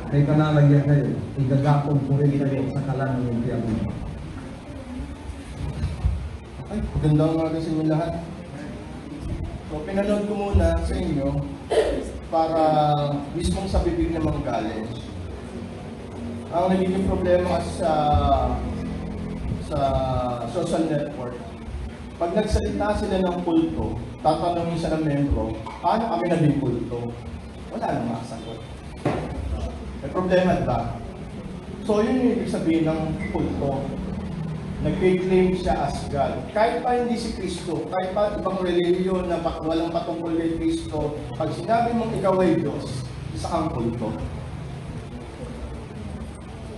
Kay kanalagyan kayo, igagapon po rin kayo sa kalan ng impyerno. Ay, magandang umaga sa inyo lahat. So, pinanood ko muna sa inyo para mismong sa bibig na manggaling. Ang nagiging problema kasi sa social network, pag nagsalita sila ng kulto, tatanungin siya ng membro, paano kami naging kulto? Wala nang makasagot. May problema ba? So yun yung ibig sabihin ng kulto. Nag-claim siya as God. Kahit pa hindi si Kristo, kahit pa ibang reliyon na walang patungkol kay Kristo, pag sinabi mong ikaw ay Diyos, isa kang kulto.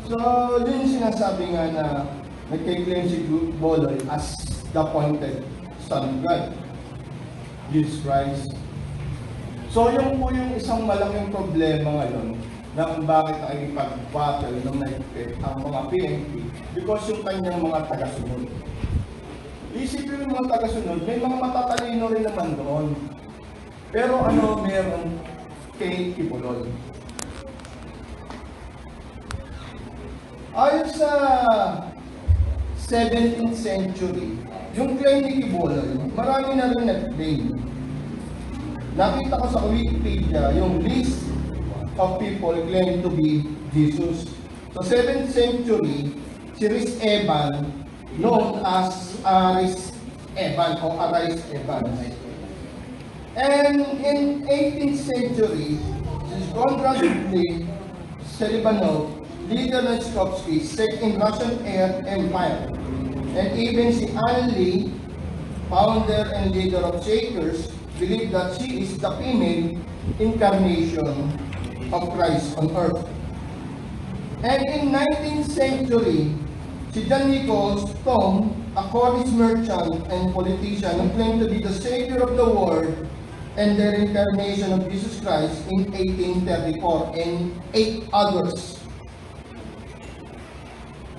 So yun yung sinasabi nga na nag-claim si Boloy as the appointed Son of God, Jesus Christ. So yun po yung isang malaking problema ngayon na kung bakit nakikipag-battle ng naipit ang mga PNP because yung kanyang mga tagasunod. Isipin yung mga tagasunod, may mga matatalino rin naman doon. Pero ano meron kay Kibuloy? Ayon sa 17th century, yung claim ni Kibuloy, marami na rin nag-claim. Nakita ko sa Wikipedia yung list of people claim to be Jesus. So 7th century, si Rhys Evan, known as Rhys Evan o Aris Evan. And in 18th century, si Konrad Selivanov, leader ng Skovsky, sect in Russian Empire. And even si Anne Lee, founder and leader of Shakers, believe that she is the female incarnation of Christ on earth. And in 19th century, si John Nichols Tom, a Cornish merchant and politician who claimed to be the savior of the world and the incarnation of Jesus Christ in 1834 and 8 others.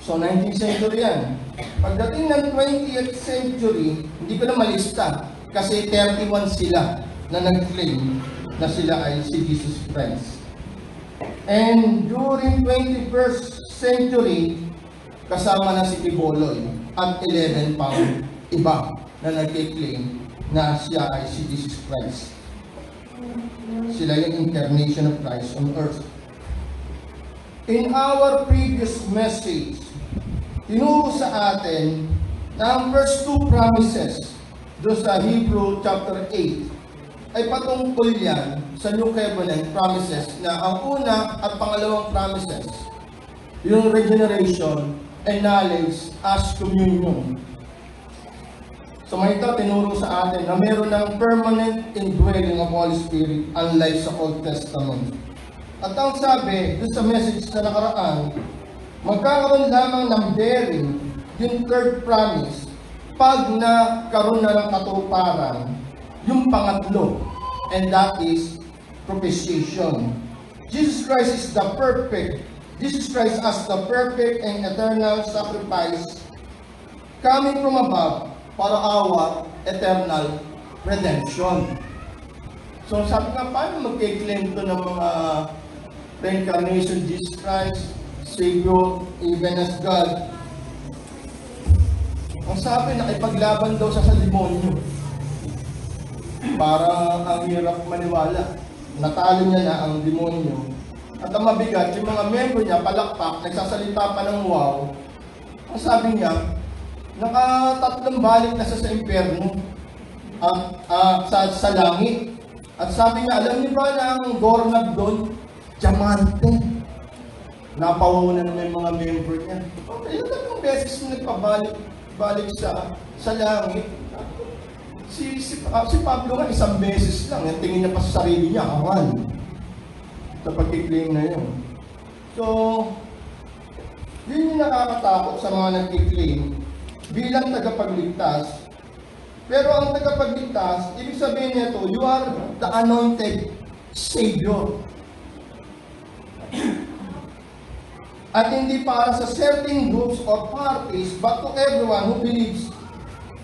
So 19th century yan. Pagdating ng 20th century, hindi ko na malista kasi 31 sila na nag-claim na sila ay si Jesus Christ. And during 21st century, kasama na si Kibuloy at 11 pang iba na nag-claim na siya ay si Jesus Christ. Sila yung incarnation of Christ on earth. In our previous message, tinuro sa atin na ang first two promises doon sa Hebrew chapter 8 ay patungkol yan sa New Covenant promises na ang una at pangalawang promises, yung regeneration and knowledge as communion. So may ito tinuro sa atin na meron ng permanent indwelling of Holy Spirit unlike sa Old Testament. At ang sabi doon sa message na nakaraan, magkakaroon lamang ng bearing yung third promise pag nagkaroon na ng katuparan yung pangatlo, and that is propitiation. Jesus Christ is the perfect, Jesus Christ as the perfect and eternal sacrifice coming from above para our eternal redemption. So sabi nga, paano mag-claim to ng mga reincarnation, Jesus Christ, Savior, even as God? Ang sabi, nakipaglaban daw sa demonyo. Parang ang hirap maniwala. Natalo niya na ang demonyo. At ang mabigat, yung mga membro niya, palakpak, nagsasalita pa ng wow. Ang sabi niya, nakatatlong balik na sa impyerno sa langit. At sabi niya, alam niyo ba na ang doorknob doon? Diamante. Napawawala na yung mga member niya. Okay, yung tatlong beses na nagpabalik sa langit. Si Pablo nga isang beses lang, yung tingin niya pa sa sarili niya, kawan. Sa pag-claim na yun. So, yun yung nakakatakot sa mga nag-claim bilang tagapagligtas. Pero ang tagapagligtas, ibig sabihin nito, you are the anointed Savior. At hindi para sa certain groups or parties, but to everyone who believes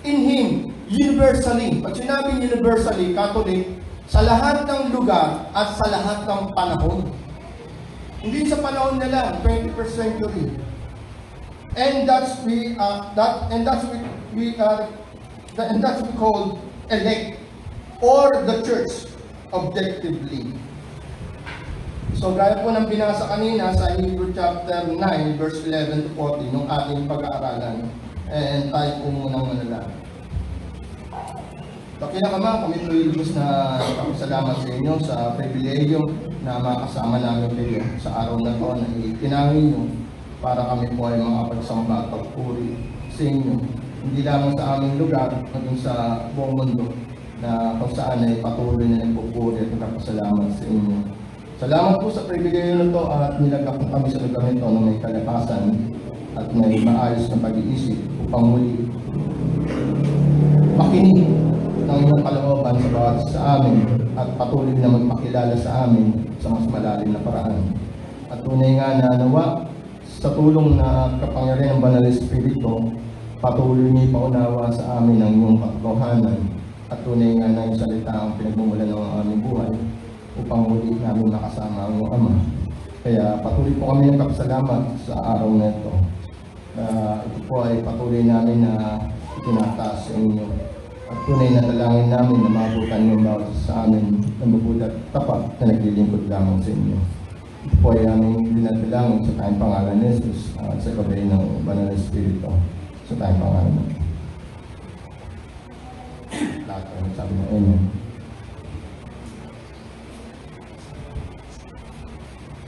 in Him, universally. Pag sinabing universally, Catholic, sa lahat ng lugar at sa lahat ng panahon. Hindi sa panahon na lang, 21st century. And that's we called elect or the church objectively. So gaya po ng binasa kanina sa Hebrew chapter 9 verse 11 to 14 ng ating pag-aaralan. And tayo po munang manalangin. Kinakama kami po ilubos na salamat sa inyo sa pribileyo na makasama namin kayo sa araw na to na itinangin nyo para kami po ay makapagsamba at pagpuri sa inyo. Hindi lamang sa aming lugar, maging sa buong mundo na kung saan ay patuloy na nagpupuri at nagpapasalamat sa inyo. Salamat po sa pribileyo na to at nilagak po kami sa lugar nito na may kalakasan at may maayos na pag-iisip upang muli makinig ng inyong kalooban sa bawat sa amin at patuloy na magpakilala sa amin sa mas malalim na paraan. At tunay nga na nawa sa tulong na kapangyarihan ng Banal na Espiritu, patuloy niyo ipaunawa sa amin ang inyong katotohanan at tunay nga na yung salita ang pinagmumulan ng aming buhay upang muli namin makasama ang iyong Ama. Kaya patuloy po kami ng kapasalamat sa araw na ito. Ito po ay patuloy namin na itinataas sa inyo. At tunay na dalangin namin na maabutan yung bawat sa amin na mabulat tapat na naglilingkod lamang sa inyo. Ito po ay aming dinadalangin sa tayong pangalan ni Jesus at sa gabay ng Banal na Espiritu sa tayong pangalan natin. Lahat ay sabi na Amen.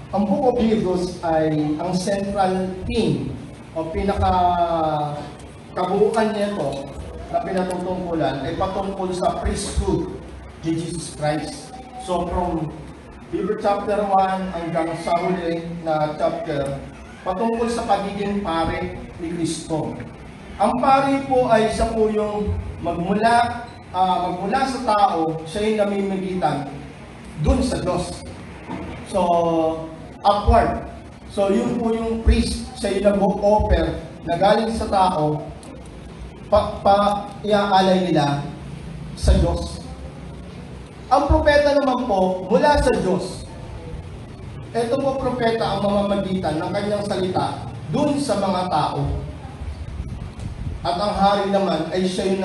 Ang Book of Hebrews ay ang central theme o pinaka-kabuuan nito na pinatutungkulan ay patungkol sa priesthood ni Jesus Christ. So from Hebrews chapter 1 hanggang sa huli na chapter, patungkol sa pagiging pare ni Kristo. Ang pare po ay isa po yung magmula sa tao, siya yung namimigitan dun sa Diyos. So, upward. So, yun po yung priest, siya yung nag-offer na galing sa tao, iaalay nila sa Diyos. Ang propeta naman po, mula sa Diyos. Ito po propeta ang mamamagitan ng kanyang salita dun sa mga tao. At ang hari naman ay siya yung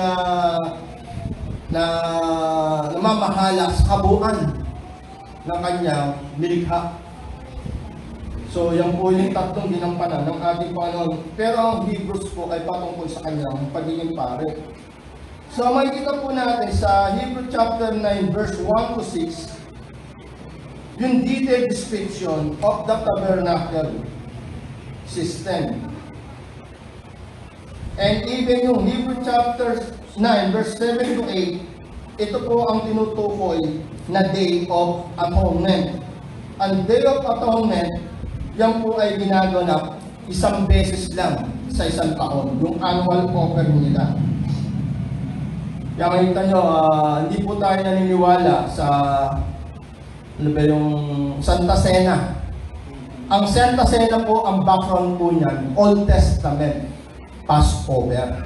namamahala sa kabuuan ng kanyang nilikha. So, yan po yung tatlong ginampanan ng ating Panginoon. Pero ang Hebrews po ay patungkol sa kanyang pagiging pare. So, makikita po natin sa Hebrew chapter 9 verse 1 to 6 yung detailed description of the tabernacle system. And even yung Hebrew chapter 9 verse 7 to 8, ito po ang tinutukoy na Day of Atonement. Ang Day of Atonement, yan po ay ginaganap isang beses lang sa isang taon, yung annual offering nila. Kaya makita nyo, hindi po tayo naniniwala sa yung Santa Cena. Ang Santa Cena po, ang background po niyan, Old Testament, Passover.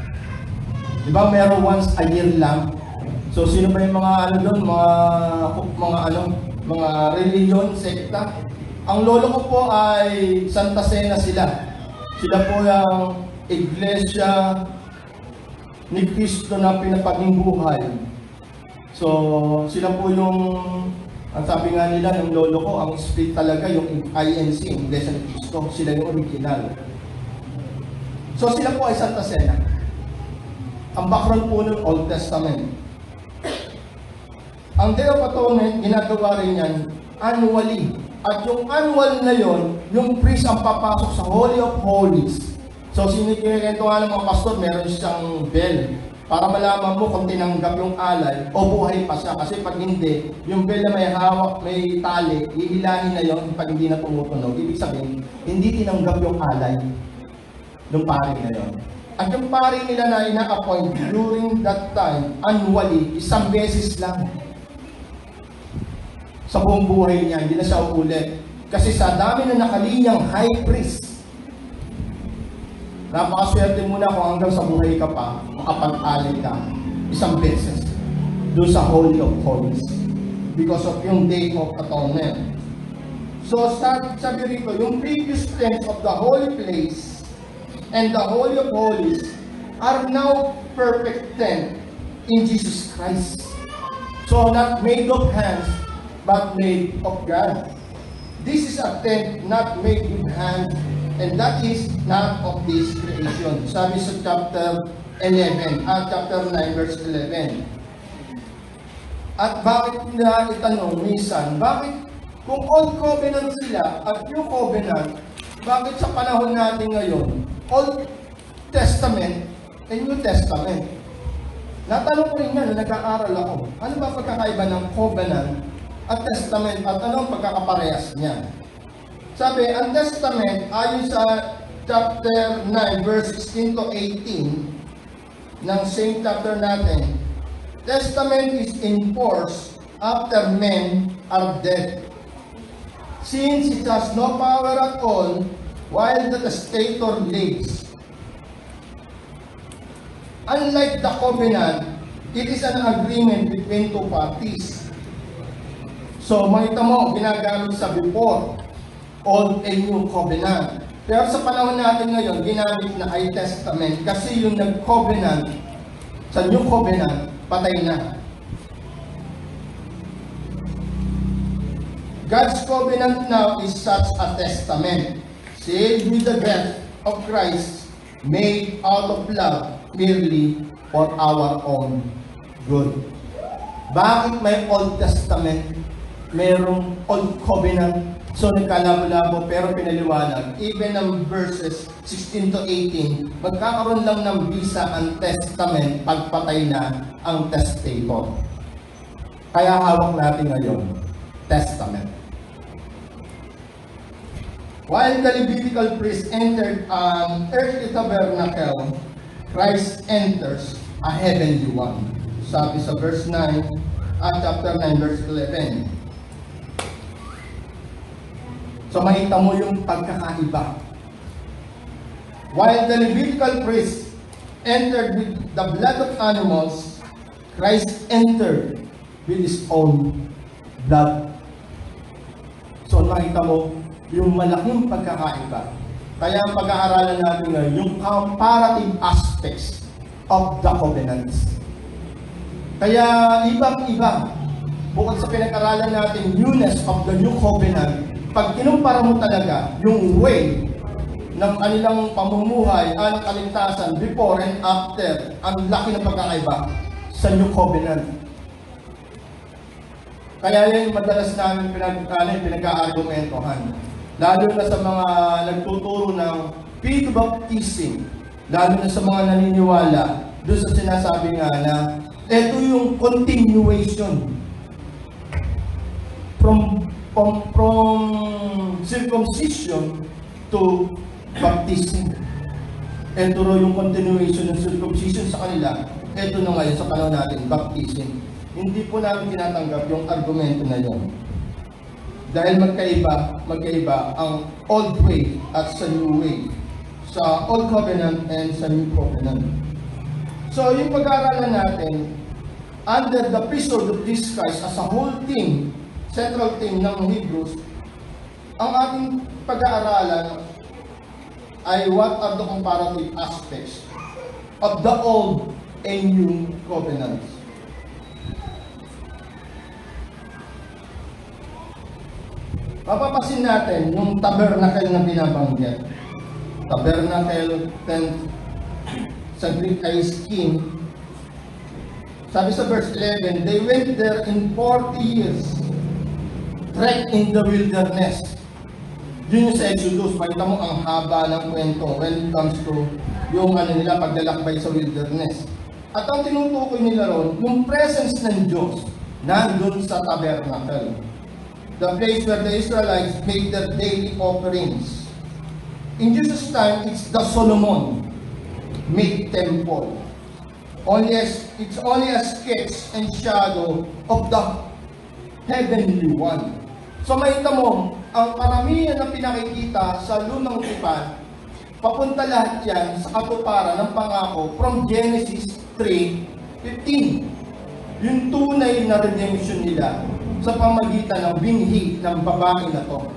Diba meron once a year lang? So sino ba yung mga doon, mga religion, sekta? Ang lolo ko po ay Santa Cena sila. Sila po yung iglesia ni Cristo na pinapaging buhay. So, sila po yung, ang sabi nga nila ng lolo ko, ang spirit talaga, yung INC, Iglesia ni Cristo. Sila yung original. So, sila po ay Santa Cena. Ang background po ng Old Testament. Ang Day of Atonement, ginagawa rin yan annually. At yung annual na yon, yung priest ang papasok sa Holy of Holies. So, sinikwento nga ng mga pastor, meron siyang bell para malaman mo kung tinanggap yung alay o buhay pa siya. Kasi pag hindi, yung bell na may hawak, may tali, ihilahin na yon pag hindi na tumutunog. Ibig sabihin, hindi tinanggap yung alay ng pari na yon. At yung pari nila na ina-appoint during that time, annually, isang beses lang sa buong buhay niya, hindi na siya uulit. Kasi sa dami na nakalinyang high priest, napakaswerte mo na kung hanggang sa buhay ka pa, makapag-alay ka isang beses doon sa Holy of Holies because of yung Day of Atonement. So sabi rito, yung previous tense of the holy place and the Holy of Holies are now perfect tense in Jesus Christ. So not made of hands, but made of God. This is a tent not made with hands, and that is not of this creation. Sabi sa chapter 9 verse 11. At bakit na itanong minsan, bakit kung Old Covenant sila at New Covenant, bakit sa panahon natin ngayon, Old Testament and New Testament? Natanong ko rin yan, nag-aaral ako. Ano ba pagkakaiba ng Covenant at Testament at anong pagkakaparehas niya? Sabi, ang Testament, ayon sa chapter 9, verse 16 to 18, ng same chapter natin, Testament is enforced after men are dead, since it has no power at all while the testator lives. Unlike the covenant, it is an agreement between two parties. So, makita mo, ginagamit sa before, Old and New Covenant. Pero sa panahon natin ngayon, ginamit na ay Testament kasi yung nag-covenant sa New Covenant, patay na. God's covenant now is such a testament, sealed with the death of Christ, made out of love merely for our own good. Bakit may Old Testament, mayroong Old Covenant? So nagkalabo-labo pero pinaliwanag. Even ang verses 16 to 18, magkakaroon lang ng visa ang testament pagpatay na ang testator. Kaya hawak natin ngayon, testament. While the Levitical priest entered an earthly tabernacle, Christ enters a heavenly one. Sabi sa verse 9, chapter 9, verse 11. So makita mo yung pagkakaiba. While the Levitical priest entered with the blood of animals, Christ entered with His own blood. So makita mo yung malaking pagkakaiba. Kaya ang pag-aaralan natin ngayon, yung comparative aspects of the covenants. Kaya ibang-iba, bukod sa pinag-aralan natin newness of the new covenant, pag kinumpara mo talaga yung way ng kanilang pamumuhay, ang kaligtasan, before and after, ang laki ng pagkakaiba sa new covenant. Kaya yan madalas namin pinag-aargumentohan. Lalo na sa mga nagtuturo ng faith baptism, lalo na sa mga naniniwala doon sa sinasabi nga na ito yung continuation from circumcision to baptism. Ito ro yung continuation ng circumcision sa kanila. Ito na ngayon sa panahon natin, baptism. Hindi po namin tinatanggap yung argumento na yun. Dahil magkaiba ang old way at sa new way. Sa old covenant and sa new covenant. So yung pag-aaralan natin, under the priesthood of Jesus Christ as a whole team, central team ng Hebrews, ang ating pag-aaralan ay what are the comparative aspects of the old and new covenants. Mapapasin natin yung tabernacle na binabanggit. Tabernacle, tent, sa Greek ay skin. Sabi sa verse 11, they went there in 40 years, trek in the wilderness. Yun yung sa Exodus, makita mo ang haba ng kwento when it comes to yung nila paglalakbay sa wilderness. At ang tinutukoy nila ron, yung presence ng Diyos nandun sa tabernacle. The place where the Israelites made their daily offerings. In Jesus' time, it's the Solomon made temple. It's only a sketch and shadow of the heavenly one. So makita mo, ang karamihan na pinakikita sa lumang tipan, papunta lahat yan sa katuparan ng pangako from Genesis 3:15. Yung tunay na redemption nila sa pamagitan ng binhi ng babae na to.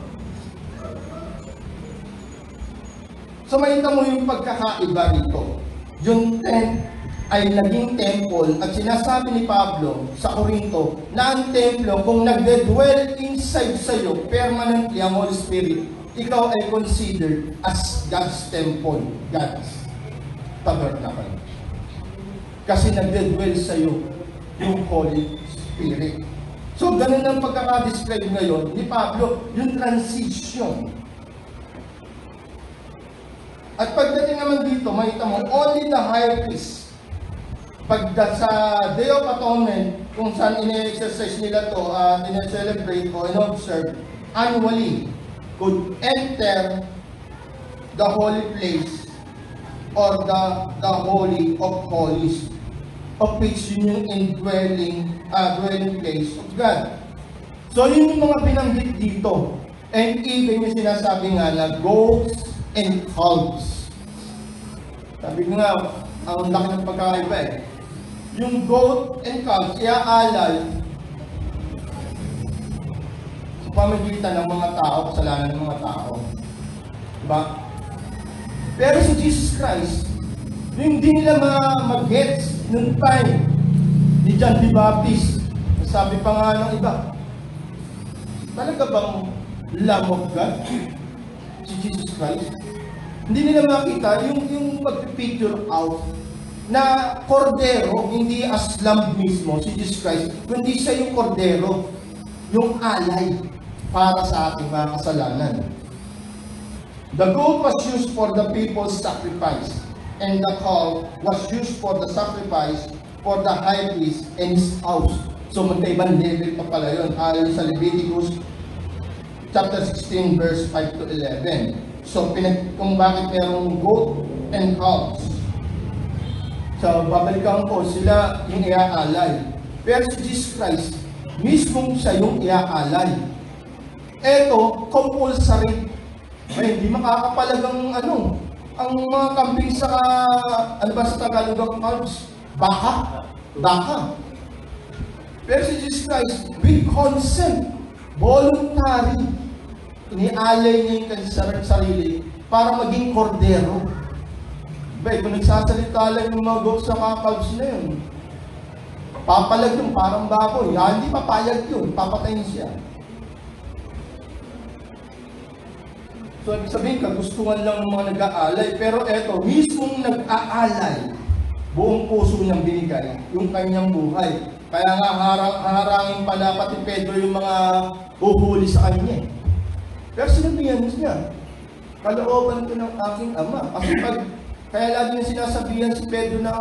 So makita mo yung pagkakaiba rito. Yung tent ay naging temple at sinasabi ni Pablo sa Corinto na ang templo kung nagde-dwell inside sa'yo permanently ang Holy Spirit, ikaw ay considered as God's temple, God's tabernacle. Kasi nagde-dwell sa'yo yung Holy Spirit. So ganun ang pagkaka-describe ngayon ni Pablo, yung transition. At pagdating naman dito, makita mo, only the high priest, sa Day of Atonement, kung saan ine-exercise nila to at ine-celebrate o in-observe annually, could enter the holy place or the Holy of Holies, of which yun yung indwelling, dwelling place of God. So yun yung mga binanggit dito. And even yung sinasabi nga na goats and calves. Sabi ko nga, ang laki ng pagkakaiba eh. Yung goat and calves, iaalay sa pamagitan ng mga tao, kasalanan ng mga tao. Diba? Pero si Jesus Christ, hindi nila mag-gets noong time ni John the Baptist. Sabi pa nga ng iba, talaga bang Lamb of God? Si Jesus Christ? Hindi nila makita yung pag-picture out na kordero, hindi as lamb mismo, si Jesus Christ, kundi siya yung kordero, yung alay para sa ating mga kasalanan. The goat was used for the people's sacrifice, and the calf was used for the sacrifice for the high priest and his house. So magkaibang level pa pala yun, ayon sa Leviticus chapter 16 verse 5 to 11. So kung bakit mayroong goat and calves. So babalikan ko, sila yung iaalay. Pero si Jesus Christ, mismong siya yung iaalay. Eto, compulsory. Ay, hindi makakapalagang ang mga kambing sa, sa Tagalog ang calves? Baka. Pero si Jesus Christ, with consent, voluntary, inialay niya yung kanyang sarili para maging kordero. Kung nagsasalita lang yung mga goats sa calves na yun, papalag yun, parang baboy. Hindi papayag yun, papatayin siya. So, ibig sabihin, kagustuhan lang ng mga nag-aalay. Pero eto, mismong nag-aalay, buong puso niyang binigay, yung kanyang buhay. Kaya nga, harangin pala pati Pedro yung mga huhuli sa kanya. Pero sinabihan niya, kalooban ko ng aking ama. Kasi kaya lagi na sinasabihan si Pedro na,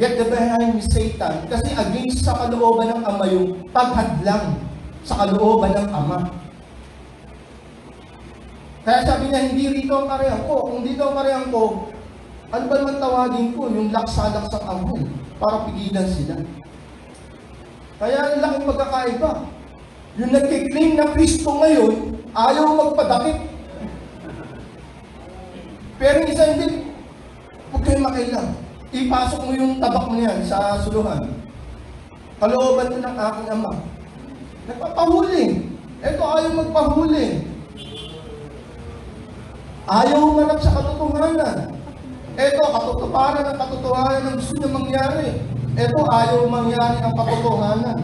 get the behind me, Satan. Kasi against sa kalooban ng ama yung paghadlang sa kalooban ng ama. Kaya sabi niya, hindi rito ang karehan ko. Kung dito ang karehan ko, ano ba naman tawagin ko? Yung laksa-laksang anghel para pigilan sila. Kaya ang laking pagkakaiba. Yung nagkiklaim na Kristo ngayon, ayaw magpadakip. Pero isa hindi, huwag kayong makailang. Ipasok mo yung tabak mo yan sa suluhan. Kalooban ko ng aking ama. Nagpapahuli. Ito ayaw magpahuli. Ayaw humanap sa katotohanan. Ito, katotohanan ng katotohanan ang gusto niya mangyari. Ito, ayaw mangyari ang katotohanan.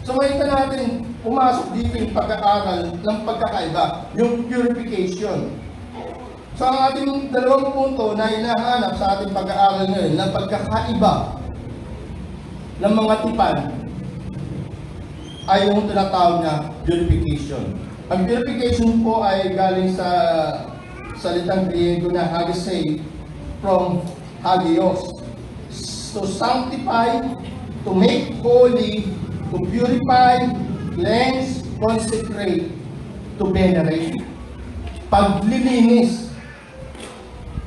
So, makita natin, pumasok dito yung pag-aaral ng pagkakaiba, yung purification. So, ang ating dalawang punto na hinahanap sa ating pag-aaral ngayon, ng pagkakaiba ng mga tipan, ay yung tinatawag na purification. Ang purification po ay galing sa salitang Griego na hagisei, from hagios. To sanctify, to make holy, to purify, cleanse, consecrate, to venerate. Paglilinis.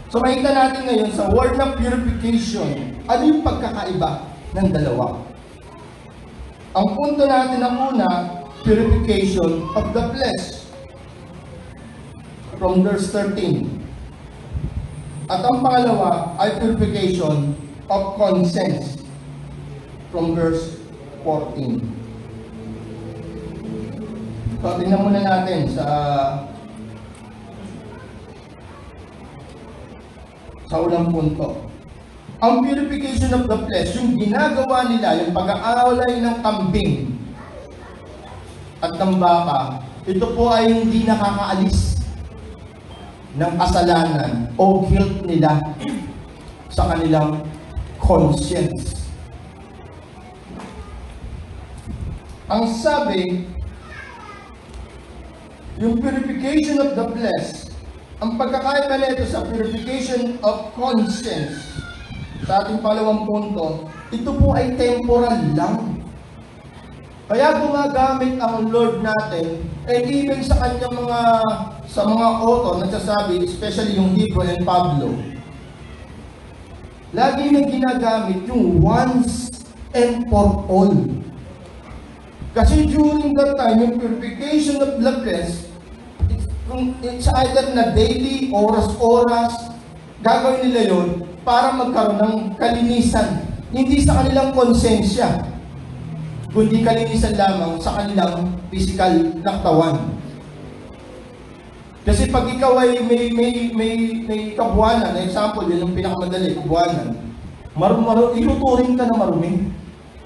So makita natin ngayon sa word ng purification, ano yung pagkakaiba ng dalawa? Ang punto natin ang una, purification of the flesh. From verse 13. At ang pangalawa ay purification of conscience. From verse 14. So, tingnan muna natin sa sa unang punto. Ang purification of the flesh, yung ginagawa nila, yung pag-aawalay ng kambing at ng baka, ito po ay hindi nakakaalis ng kasalanan o guilt nila sa kanilang conscience. Ang sabi, yung purification of the flesh, ang pagkakaiba nito sa purification of conscience, sa ating pangalawang punto, ito po ay temporal lang. Kaya gumagamit ang Lord natin, and even sa kanyang mga author, nagsasabi, especially yung Hebrew and Pablo, lagi nang ginagamit yung once and for all. Kasi during that time, yung purification of the flesh, it's either na daily, oras-oras, gagawin nila yun para magkaroon ng kalinisan. Hindi sa kanilang konsensya, kundi kalinisan lamang sa kanilang physical na katawan. Kasi pag ikaw ay may kabuhanan, example, yun ang pinakamadali, kabuhanan, ituturing ka na marumi.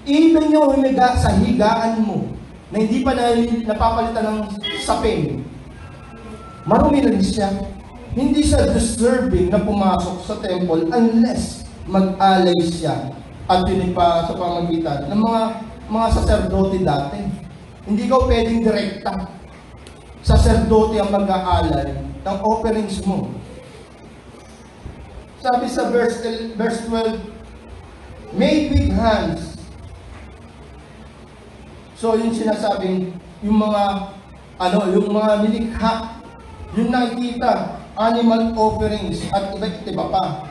Even yung humiga sa higaan mo, na hindi pa napapalitan ng sapin, marumi na rin siya. Hindi siya deserving na pumasok sa temple unless mag-alay siya at yun pa sa pamagitan ng mga saserdote dati. Hindi ka pwedeng direkta. Saserdote ang mag-aalay ng offerings mo. Sabi sa verse 12, made with hands. So yung sinasabing, yung mga nilikha, yung nakikita, animal offerings, at iba't iba pa.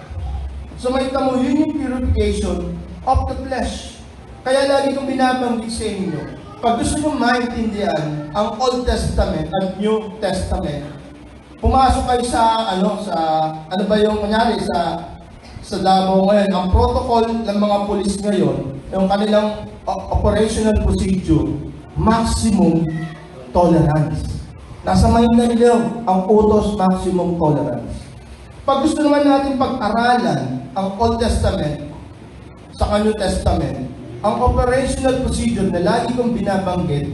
So may tamo, yun yung purification of the flesh. Kaya lagi kong binabanggit sa inyo, pag gusto nyo maintindihan ang Old Testament at New Testament, pumasok kayo sa sa Davao ngayon, ang protocol ng mga pulis ngayon, yung kanilang operational procedure, maximum tolerance. Nasa Maynila ang utos, maximum tolerance. Pag gusto naman natin pag-aralan ang Old Testament sa New Testament, ang operational procedure na lagi kong binabanggit,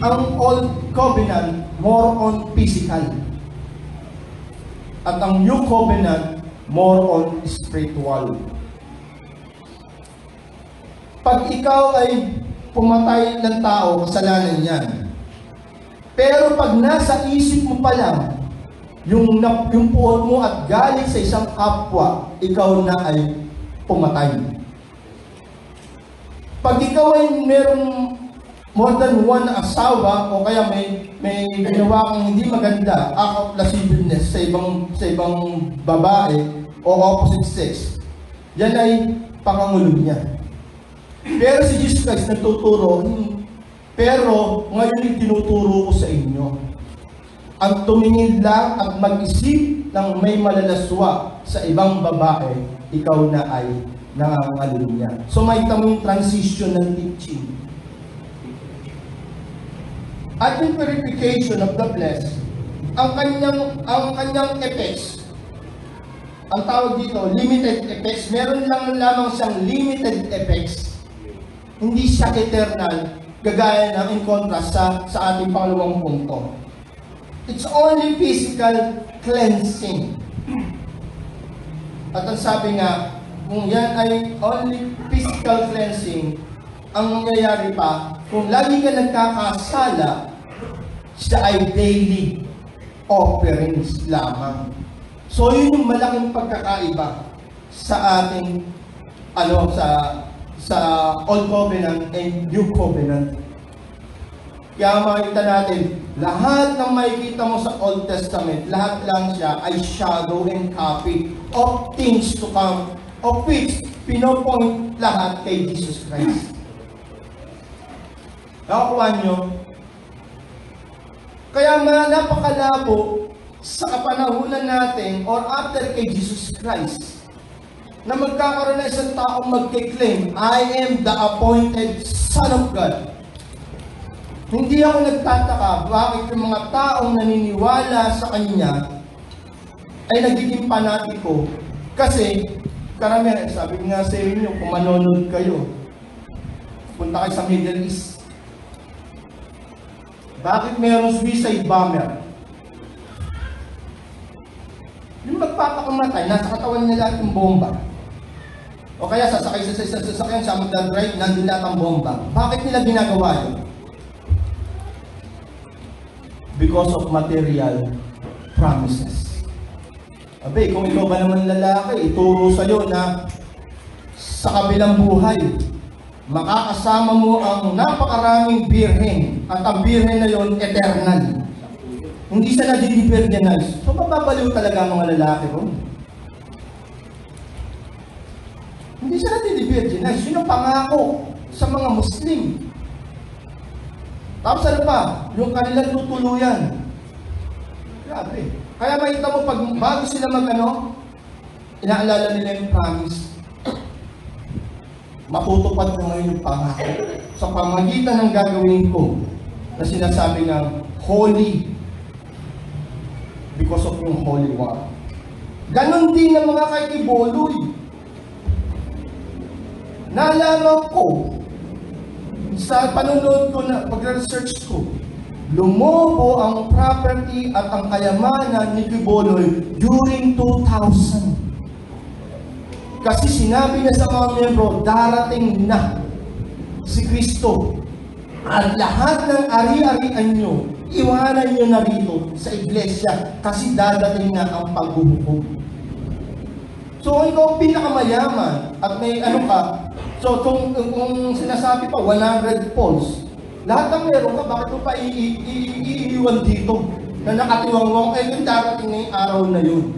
ang Old Covenant, more on physical. At ang New Covenant, more on spiritual. Pag ikaw ay pumatay ng tao, kasalanan yan. Pero pag nasa isip mo pa lang, yung puot mo at galing sa isang kapwa, ikaw na ay pumatay. Pag ikaw ay merong more than one asawa, o kaya may ginawa kang hindi maganda, act of lasciviousness sa ibang babae o opposite sex, yan ay pangangulo niya. Pero si Jesus Christ nagtuturo, pero ngayon yung tinuturo ko sa inyo, ang tumingin lang at mag-isip ng may malalaswa sa ibang babae, ikaw na ay nangangalo niya. So may tamang transition ng teaching. At yung purification of the flesh, ang kanyang effects, ang tawag dito, limited effects, meron lang lamang siyang limited effects. Hindi siya eternal, gagaya ng in contrast sa ating pangalawang punto. It's only physical cleansing. At ang sabi nga, kung yan ay only physical cleansing, ang mangyayari pa, kung lagi ka nagkakasala, siya ay daily offerings lamang. So yun yung malaking pagkakaiba sa ating sa Old Covenant and New Covenant. Kaya makikita natin, lahat ng makikita mo sa Old Testament, lahat lang siya ay shadow and copy of things to come, of which pinopoint lahat kay Jesus Christ. Nakakuha nyo? Kaya napakalabo sa kapanahunan natin or after kay Jesus Christ na magkakaroon na isang taong magkiklaim, I am the appointed Son of God. Hindi ako nagtataka bakit yung mga taong naniniwala sa Kanya ay nagiging panatiko Kasi, karamihan, sabi ko nga sa inyo, kung manonood kayo, punta kayo sa Middle East. Bakit mayroong suicide bomber? Yung magpapakamatay, nasa katawan nila lahat yung bomba. O kaya sasakay sa sasakyan, siya magdadrive, nandun lahat ang bomba. Bakit nila ginagawa yun? Because of material promises. Abe, kung ikaw ba naman lalaki, ituro sa'yo na sa kabilang buhay, makakasama mo ang napakaraming birhen at ang birhen na yon eternal. Hindi siya nadidivirginize. So, mababaliw talaga ang mga lalaki ron. Hindi siya nadidivirginize. Yun ang pangako sa mga Muslim. Tapos ano pa? Yung kanilang tutuluyan. Grabe. Kaya makita mo, pag bago sila inaalala nila yung promise. Matutupad ko ngayon yung pangako sa pamagitan ng gagawin ko na sinasabi ng holy because of yung holy one. Ganon din ang mga kaikiboloy. Nalaman ko sa panonood ko na pag-research ko, lumobo ang property at ang kayamanan ni Kiboloy during 2000. Kasi sinabi niya sa mga miyembro, darating na si Kristo. At lahat ng ari-arian nyo, iwanan nyo na rito sa iglesia kasi dadating na ang paghuhukom. So, ikaw pinakamayaman at may ka, so kung sinasabi pa 100 poles, lahat ng meron ka, bakit mo pa iiwan dito na nakatiwangwang, yung darating na yung araw na yun.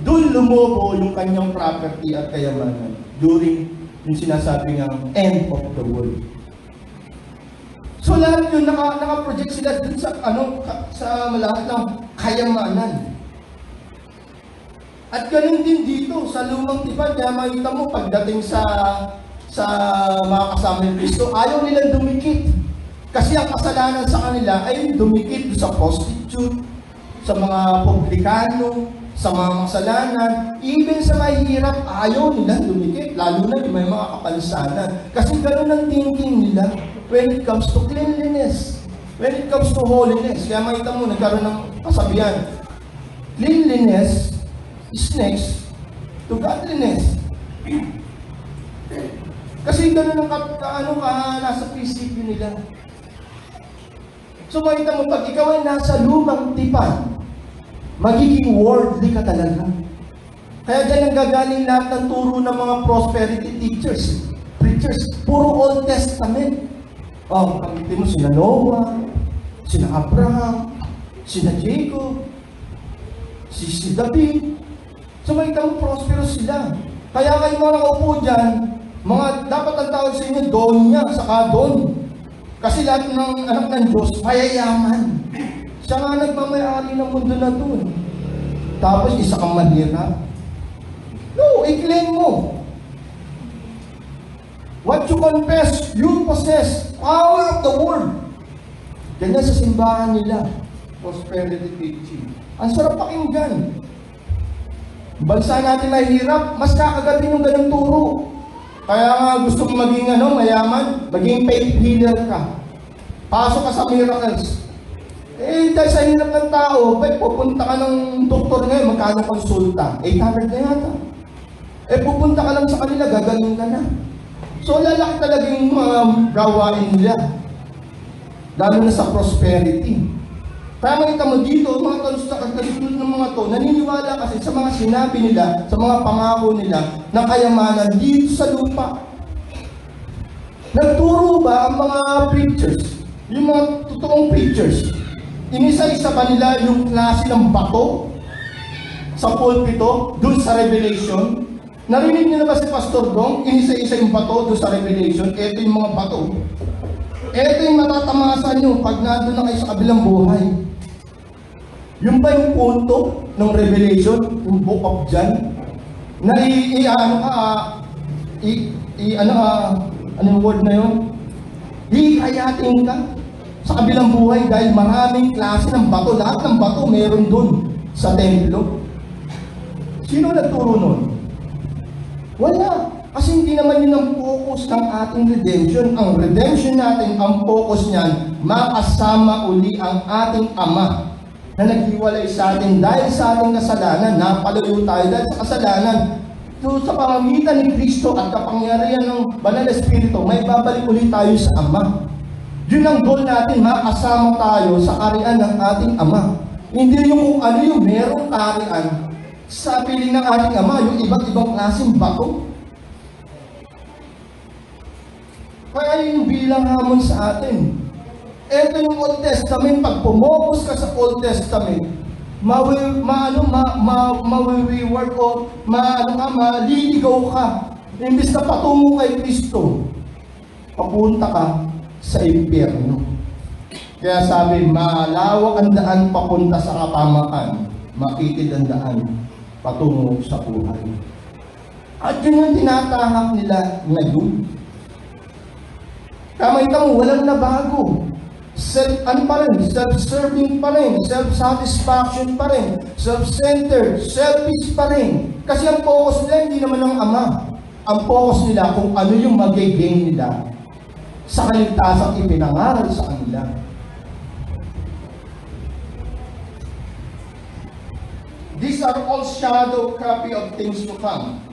Doon lumobo yung kanyang property at kayamanan during yung sinasabi ng end of the world. So lahat yun, naka-project sila dun sa, sa lahat ng kayamanan. At ganun din dito, sa lumang tipan, kaya makita mo, pagdating sa mga kasama ni Kristo, ayaw nilang dumikit. Kasi ang kasalanan sa kanila ay dumikit sa prostitute, sa mga publikano, sa mga kasalanan, even sa mahihirap, ayaw nilang dumikit, lalo na yung may mga kapansanan. Kasi ganun ang thinking nila when it comes to cleanliness, when it comes to holiness. Kaya makita mo, nagkaroon ng kasabihan, cleanliness is next to godliness. Kasi ganun ang nasa prinsipyo nila. So makita mo, pag ikaw ay nasa lumang tipan, magiging worldly ka talaga. Kaya dyan ang gagaling lahat ng turo ng mga prosperity teachers, preachers, puro Old Testament. Kamiti mo sina Noah, sina Abraham, sina Jacob, si David. So makita mo, prosperous sila. Kaya kayo mga nakaupo dyan, dapat ang tawag sa inyo, Donya, saka Don. Kasi lahat ng anak ng Diyos, mayayaman. Siya nga nagmamayari ng mundo na doon. Tapos isa kang manira. No, i-claim mo. What you confess, you possess. Power of the word. Ganyan sa simbahan nila. Prosperity teaching. Ang sarap pakinggan. Bansa natin mahirap, mas kakagaling yung ganang turo. Kaya nga gusto kong maging mayaman, maging faith healer ka. Pasok ka sa miracles. Dahil sa hirap ng tao, pupunta ka ng doktor ngayon, magkano konsulta? 800 na yata. Pupunta ka lang sa kanila, gagaling ka na. So, lalaki talaga yung mga gawain nila. Lalo na sa prosperity. Kaya makita mo dito, mga kalusunod ng mga to, naniniwala kasi sa mga sinabi nila, sa mga pangako nila, ng kayamanan dito sa lupa. Nagturo ba ang mga preachers, yung mga totoong preachers, inisa-isa ba nila yung klase ng bato sa pulpito, dun sa Revelation? Narinig niyo na ba si Pastor Dong, inisa-isa yung bato dun sa Revelation? Ito yung mga bato. Ito yung matatamasan nyo pag nandun na kayo sa kabilang buhay. Yung ba yung punto ng Revelation, yung Book of John, na ano yung word na yun? Hikayatin ka sa kabilang buhay dahil maraming klase ng bato. Lahat ng bato meron dun sa templo. Sino nagturo nun? Wala. Kasi hindi naman yun ang focus ng ating redemption. Ang redemption natin, ang focus niyan, makasama uli ang ating Ama na naghiwalay sa atin dahil sa ating kasalanan. Napalayo tayo dahil sa kasalanan. So, sa pamamagitan ni Kristo at kapangyarihan ng Banal na Espiritu, may babalik ulit tayo sa Ama. Yun ang goal natin, makasama tayo sa karian ng ating Ama. Hindi yung kung ano yung merong karian sa piling ng ating Ama, yung iba't ibang klaseng bato. Kaya yung bilang hamon sa atin. Ito yung Old Testament, pag pumokus ka sa Old Testament, mawi-reward o maliligaw ka. Imbis na patungo kay Kristo, papunta ka sa impyerno. Kaya sabi, malawak ang daan papunta sa kapamakan, makitid ang daan patungo sa buhay. At yun yung tinatahak nila ngayon. Kamay mo, walang nabago. Self-serving pa rin, self-satisfaction pa rin, self-centered, selfish pa rin. Kasi ang focus nila hindi naman ang Ama. Ang focus nila kung ano yung mag-gain nila sa kaligtasang ipinangaral sa kanila. These are all shadow copy of things to come.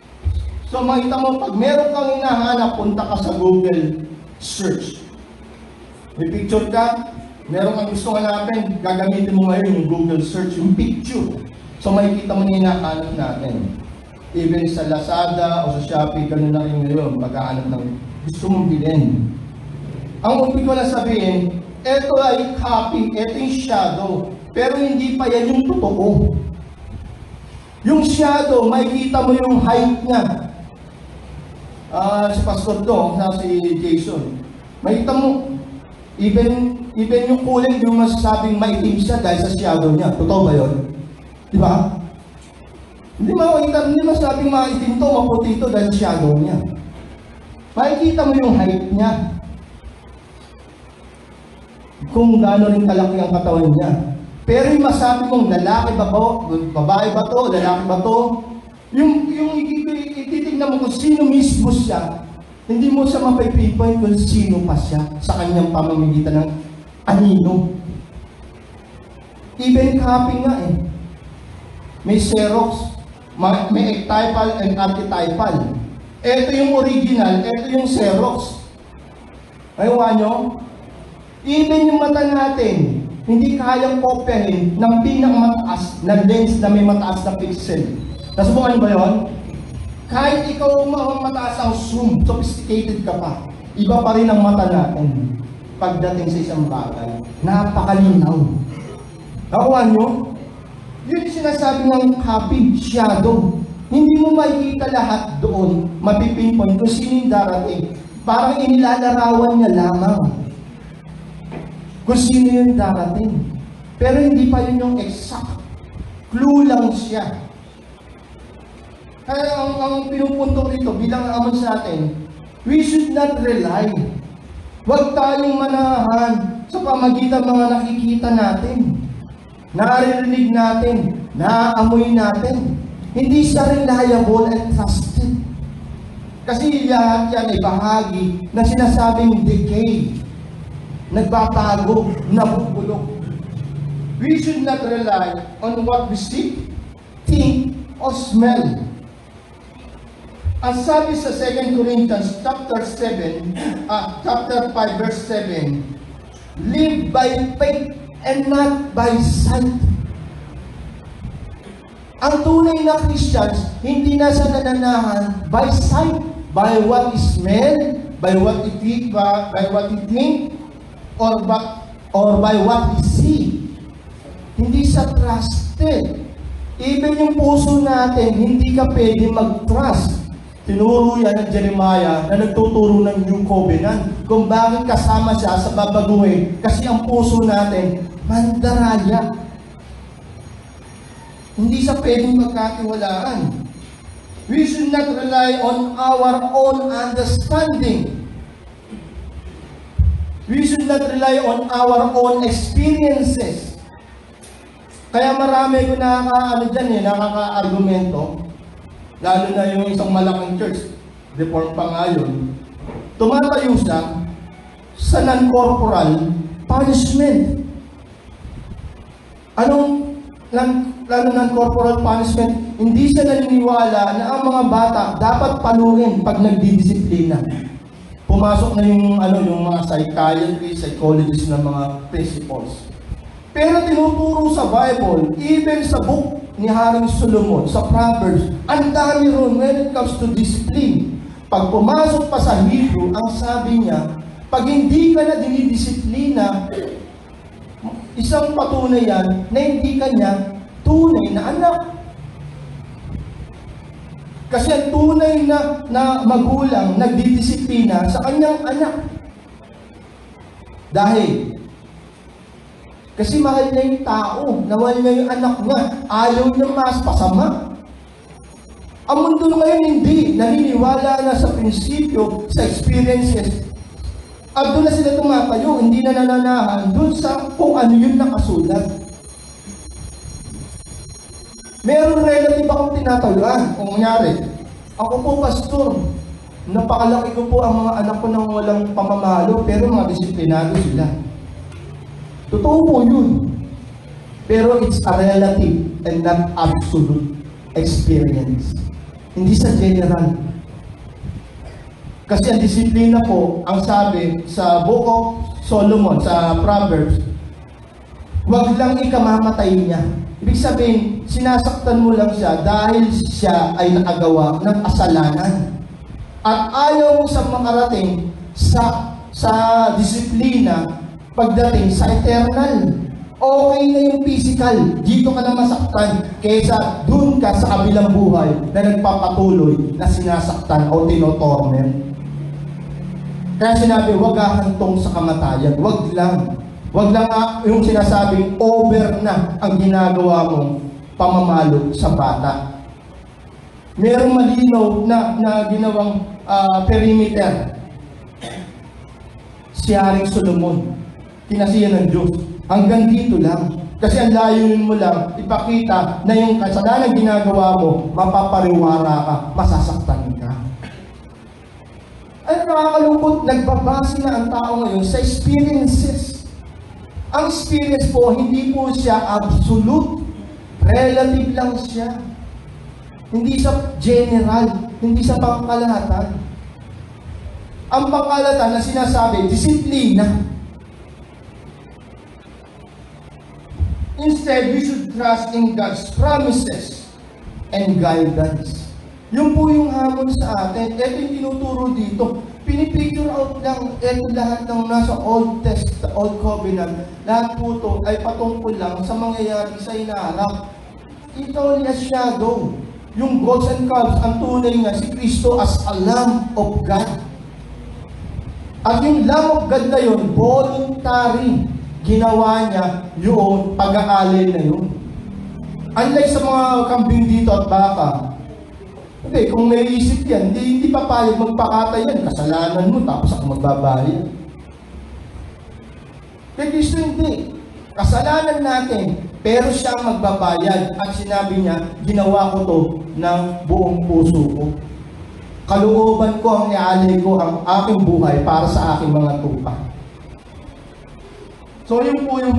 So makita mo, pag meron kang hinahanap, punta ka sa Google search. May picture ka, meron kang gusto hanapin, gagamitin mo ngayon yung Google search, yung picture. So makikita mo na hinahanap natin. Even sa Lazada o sa Shopee, ganoon na rin ngayon, maghahanap ng gusto mong bilhin. Ang ibig ko na sabihin, ito ay copy, ito yung shadow, pero hindi pa yan yung totoo. Yung shadow, makikita mo yung height niya. Si Pastor Do, si Jason. Makita mo, even yung kulay, yung masasabing maitim siya dahil sa shadow niya. Totoo ba yun? Di ba? Hindi masasabing maitim to, maputi to dahil sa shadow niya. Makikita mo yung height niya. Kung gaano rin kalaki ang katawan niya. Pero yung masabi mong lalaki ba po, babae ba to, lalaki ba to, yung ititignan mo kung sino mismo siya, hindi mo siya mapipinpoint kung sino pa siya sa kanyang pamamagitan ng anino. Even copy nga eh. May Xerox, may typal and archetypal. Ito yung original, ito yung Xerox. Ayaw nyo? Even yung mata natin, hindi kayang kopyahin ng pinakamataas na lens na may mataas na pixel. Nasubukan ba yun? Kahit ikaw mataas ang zoom, sophisticated ka pa, iba pa rin ang mata natin pagdating sa isang bagay. Napakalinaw. Nakuha nyo? Yun sinasabi ng copy, shadow. Hindi mo makikita lahat doon, mapipinpoint kung sino yung darating. Parang inilalarawan niya lamang kung sino yung darating. Pero hindi pa yun yung exact. Clue lang siya. Kaya ang pinupunto rito bilang amon sa atin, we should not rely. Huwag tayong manahan sa pamagitan mga nakikita natin, naririnig natin, naaamoy natin. Hindi siya reliable and trusted. Kasi lahat yan ay bahagi na sinasabing decay, nagbabago, nabubulok. We should not rely on what we see, think, or smell. Ang sabi sa 2 Corinthians chapter 5 verse 7, live by faith and not by sight. Ang tunay na Christians, hindi na sa nananahan by sight, by what you smell, by what you think, or by what you see. Hindi sa trusted. Even yung puso natin, hindi ka pwede mag-trust. Tinuro yan ng Jeremiah na nagtuturo ng New Covenant kung bakit kasama siya sa babaguhin. Kasi ang puso natin, mandaraya. Hindi sa pwedeng magkatiwalaan. We should not rely on our own understanding. We should not rely on our own experiences. Kaya marami ko nakaka-argumento lalo na yung isang malaking church, reform pa nga yun, tumatayo siya sa non-corporal punishment. Anong lalo non-corporal punishment? Hindi siya naniniwala na ang mga bata dapat paluin pag nagdidisiplina. Pumasok na yung mga psychologists ng mga principles. Pero tinuturo sa Bible, even sa book ni Haring Solomon, sa Proverbs, ang dami ron when it comes to discipline. Pag pumasok pa sa Hebrew, ang sabi niya, pag hindi ka na dinidisiplina, isang patunay yan na hindi ka niya tunay na anak. Kasi ang tunay na magulang nagdidisiplina sa kanyang anak. Dahil, kasi mahal niya yung tao, nawal niya yung anak niya, ayaw niya mas pasama. Ang mundo ngayon hindi, naniniwala na sa prinsipyo, sa experiences. At doon na sila tumatayo, hindi na nananahan doon sa kung ano yung nakasulat. Meron relative akong tinatayuan. Kung kunyari, ako po pastor, napakalaki ko po ang mga anak ko nang walang pamamalo, pero mga disiplinado sila. Totoo po yun. Pero it's a relative and not absolute experience. Hindi sa general. Kasi ang disiplina po, ang sabi sa Book of Solomon, sa Proverbs, wag lang ikamamatay niya. Ibig sabihin, sinasaktan mo lang siya dahil siya ay nakagawa ng kasalanan. At ayaw mo sa makarating sa disiplina pagdating sa eternal. Okay na yung physical, dito ka na masaktan, kaysa dun ka sa kabilang buhay na nagpapatuloy na sinasaktan o tinotorment. Kaya sinabi, wag hahantong sa kamatayan. Wag lang. Wag lang yung sinasabing over na ang ginagawa mong pamamalo sa bata. Merong malinaw na ginawang perimeter. Si Haring Solomon, kinasiyan ng Diyos. Hanggang dito lang. Kasi ang layunin mo lang, ipakita na yung kasalanan ginagawa mo, mapapariwara ka, masasaktan ka. Ay, nakakalungkot, nagbabase na ang tao ngayon sa experiences. Ang experience po, hindi po siya absolute. Relative lang siya. Hindi siya general. Hindi siya pangkalahatan. Ang pangkalahatan na sinasabi, disiplina. Instead, we should trust in God's promises and guidance. Yun po yung hamon sa atin. Ito yung tinuturo dito. Pinipicture out lang, ito lahat ng nasa Old Covenant. Lahat po ito ay patungkol lang sa mangyayari sa inaharap. It's only a shadow. Yung goats and calves, ang tunay nga si Kristo as a Lamb of God. At yung Lamb of God na yun, voluntary. Ginawa niya yung pag-aalay na yun. Unlike sa mga kambing dito at baka, okay, kung may isip yan, hindi papayag magpakatay yan. Kasalanan mo, tapos ako magbabayad. Kaya Kristo hindi. Kasalanan natin, pero siya magbabayad. At sinabi niya, ginawa ko to ng buong puso ko. Kalooban ko ang iaalay ko ang aking buhay para sa aking mga tupa. So yun po yung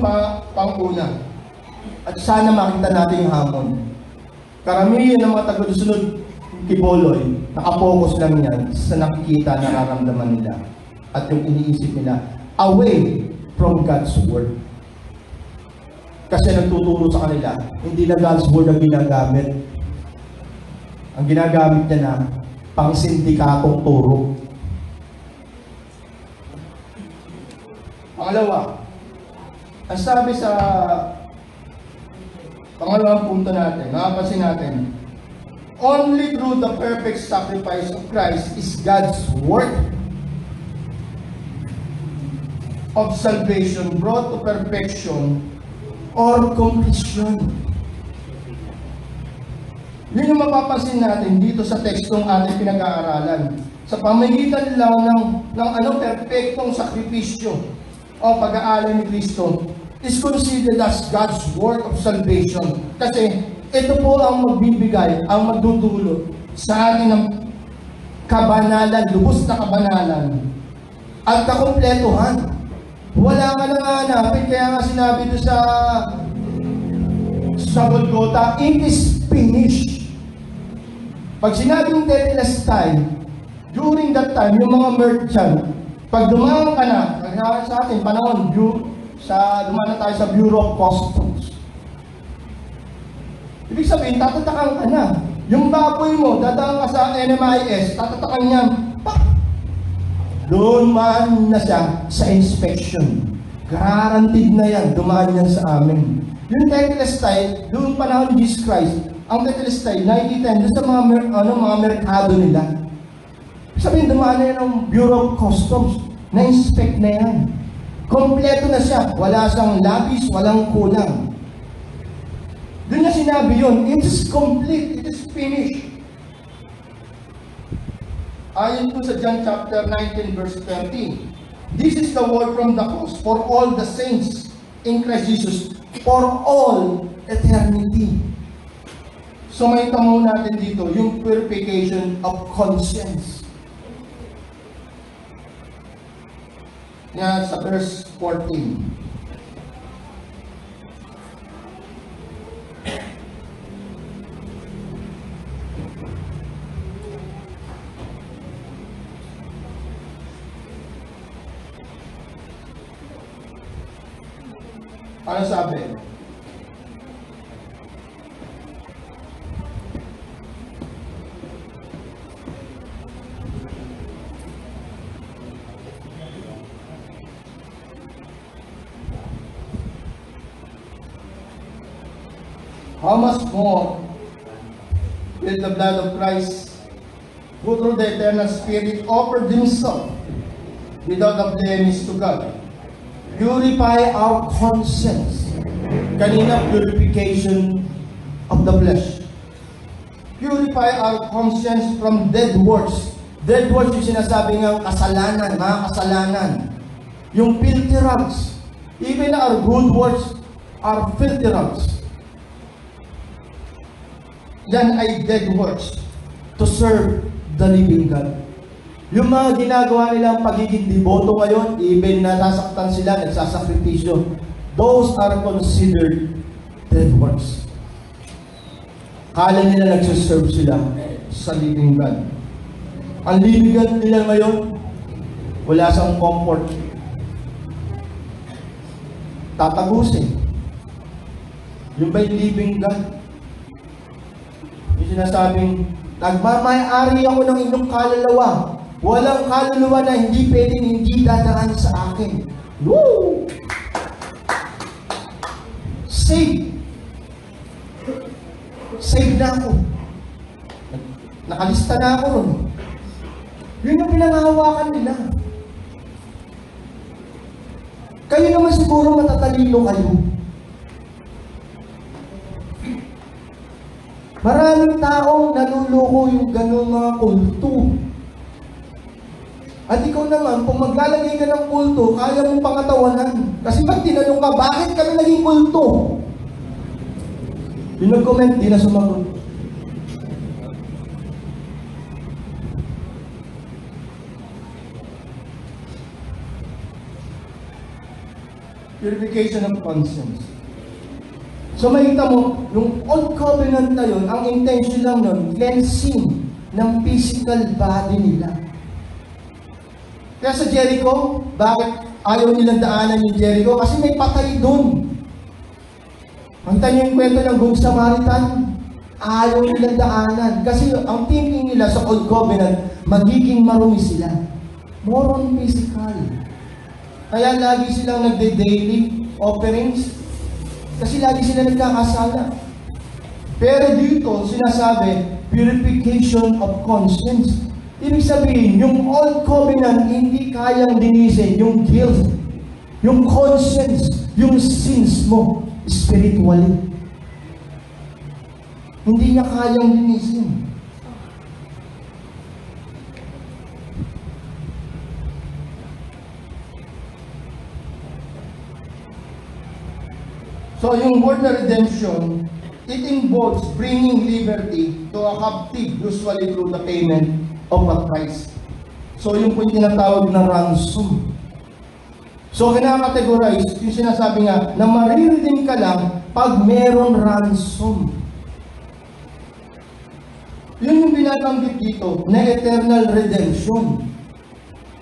pang-una. At sana makita natin yung hamon. Karamihan ng mga tagasunod Kiboloy, nakapokus lang yan sa nakikita, nararamdaman nila at yung iniisip nila away from God's Word. Kasi nagtuturo sa kanila, hindi na God's Word ang ginagamit. Ang ginagamit niya na pang-sindikatong turo. Pangalawa, ang sabi sa pangalawang punto natin, nakapansin natin, only through the perfect sacrifice of Christ is God's work of salvation brought to perfection or completion. Yun yung mapapansin natin dito sa tekstong ating pinag-aaralan. Sa pamagitan lang ng perfectong sakripisyo o pag-aalay ni Kristo is considered as God's work of salvation. Kasi ito po ang magbibigay, ang magdudulot sa atin ng kabanalan, lubos na kabanalan, at kakumpletuhan. Wala ka nang hanapin, kaya nga sinabi doon sa Golgotha, it is finished. Pag sinabing tetelestai, during that time, yung mga merchant, pag dumaan ka na, sa atin, panahon, dumaan na tayo sa Bureau of Customs. Ibig sabihin, tatatakan ka na. Yung baboy mo, dadaan ka sa NMIS, tatatakan niya, pak! Doon man na siya sa inspection. Guaranteed na yan, dumaan yan sa amin. Yung tetelestai, doon panahon ni Jesus Christ, ang tetelestai, nakikita yan doon sa mga merkado nila. Sabihin, dumaan na yan ang Bureau of Customs, na-inspect na yan. Kompleto na siya, wala siyang labis, walang kulang. Doon niya sinabi yun, it is complete, it is finished. Ayon po sa John chapter 19 verse 20, this is the word from the cross for all the saints in Christ Jesus for all eternity. So may tamo natin dito yung purification of conscience. Yan sa verse 14. Ano sabi? How much more will the blood of Christ, who through the eternal Spirit offered himself without a blemish to God, purify our conscience. Kanina, purification of the flesh. Purify our conscience from dead works. Dead works yung sinasabi ng kasalanan, mga kasalanan. Yung filthy rags. Even our good works are filthy rags. Yan ay dead works to serve the living God. Yung mga ginagawa nilang pagiging deboto ngayon, even nasasaktan sila, nagsasakripisyo, those are considered dead works. Kala nila nagsiserve sila sa living God. Ang living God nila ngayon, wala siyang comfort. Tatagusin. Yung ba yung living God? Yung sinasabing, nagmamay-ari ako ng inyong kaluluwa. Walang kaluluwa na hindi pwedeng hindi dadaan sa akin. Woo! Save. Save na ako. Nakalista na ako ron. Yun yung pinangahawakan nila. Kayo naman siguro matatalino kayo. Maraming taong naluloko yung ganung mga kulto. At ikaw naman, kung maglalagay ka ng kulto, kaya mong pangatawanan. Kasi pag tinanong ka, bakit kami naging kulto? Yung nag-comment, di na sumagot. Purification of conscience. So makita mo, yung old covenant na yun, ang intention lang nun, cleansing ng physical body nila. Kaya sa Jericho, bakit ayaw nilang daanan yung Jericho? Kasi may patay doon. Makita niyo yung kwento ng Good Samaritan, ayaw nilang daanan. Kasi ang thinking nila sa old covenant, magiging marumi sila. More on physical. Kaya lagi silang nagde-daily offerings. Kasi lagi sila nagkakasala. Pero dito, sinasabi, purification of conscience. Ibig sabihin, yung old covenant, hindi kayang linisin yung guilt, yung conscience, yung sins mo, spiritually. Hindi niya kayang linisin. So, yung word na redemption, it involves bringing liberty to a captive, usually through the payment of a price. So yung po yung tinatawag na ransom. So kinakategorize, yung sinasabi nga, na mariredeem ka lang pag meron ransom. Yun yung binabanggit dito, na eternal redemption.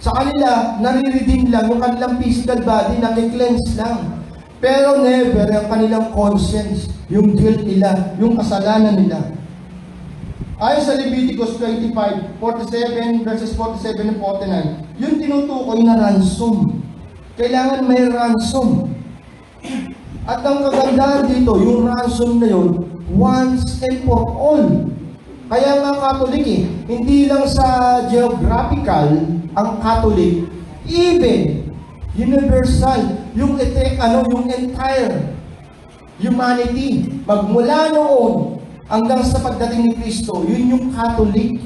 Sa kanila, nare-redeem lang yung kanilang physical body, naki-cleanse lang. Pero never ang kanilang conscience, yung guilt nila, yung kasalanan nila. Ayon sa Leviticus 25:47 verses 47 and 49, yung tinutukoy na ransom. Kailangan may ransom. At ang kagandahan dito, yung ransom na yun, once and for all. Kaya nga Catholic hindi lang sa geographical ang Catholic, even universal, yung entire humanity, magmula noon hanggang sa pagdating ni Kristo, yun yung Catholic.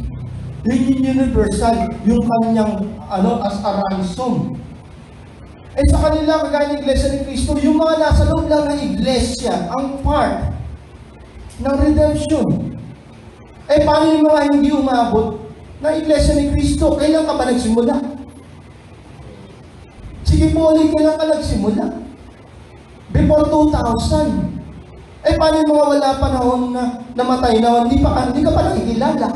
Yun yung universal, yung kanyang as a ransom. Eh sa kanila, kagaya ng Iglesia ni Kristo, yung mga nasa loob lang ng Iglesia, ang part ng redemption. Eh paano yung mga hindi umabot ng Iglesia ni Kristo? Kailan ka ba nagsimula? Sige po ulit, kailan ka nagsimula? Before 2000. Eh paano yung mga wala panahon na namatay na hindi ka pa nakikilala?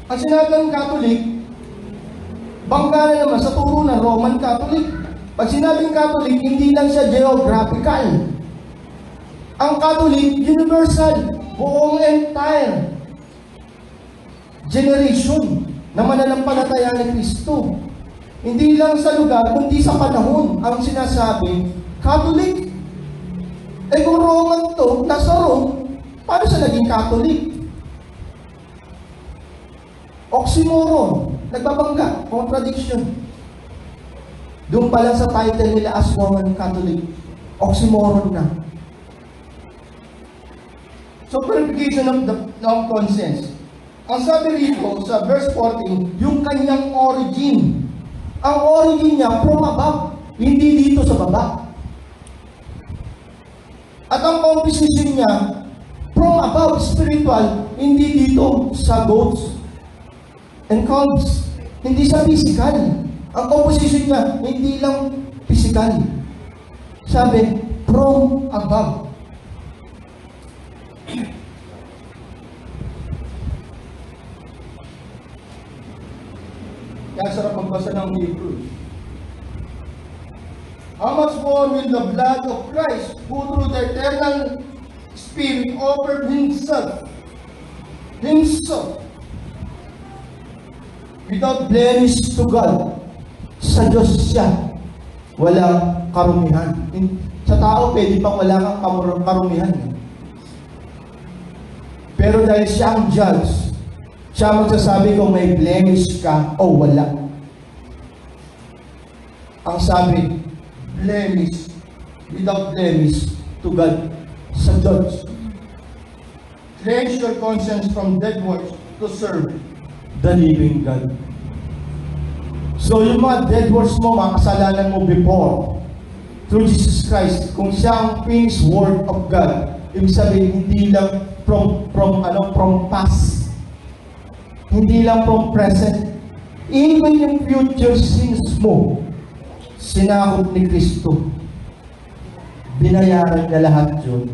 Ang sinabi ng Catholic, bangga na naman sa turo ng Roman Catholic. Pag sinabing Catholic, hindi lang siya geographical. Ang Catholic, universal, buong entire generation na mananampalataya ni Kristo. Hindi lang sa lugar, kundi sa panahon ang sinasabi, Catholic. Eh kung Roman to, nasa Rome, paano siya naging Catholic? Oxymoron, nagbabangga, contradiction. Doon pa lang sa title nila as Roman Catholic, oxymoron na. So, purification of conscience. Ang sabi rito sa verse 14, yung kanyang origin. Ang origin niya from above, hindi dito sa baba. At ang composition niya from above, spiritual, hindi dito sa goats and calves. Hindi sa physical. Ang composition niya, hindi lang physical. Sabi, from above. Kaya sarap magbasa ng Hebrew. How much more will the blood of Christ, who through the eternal Spirit offered Himself, without blemish to God, sa Diyos siya, walang karumihan. Sa tao, pwede pang wala kang karumihan. Pero dahil siya ang judge, siya magsasabi kung may blemish ka o wala. Ang sabi, blemish, without blemish to God, sa judge. Cleanse your conscience from dead works to serve the living God. So yung mga dead works mo, mga kasalanan mo before, through Jesus Christ, kung siya ang finished word of God, ibig sabihin, hindi lang from past, hindi lang from present, even yung future sins mo, sinakot ni Kristo. Binayaran niya lahat yun.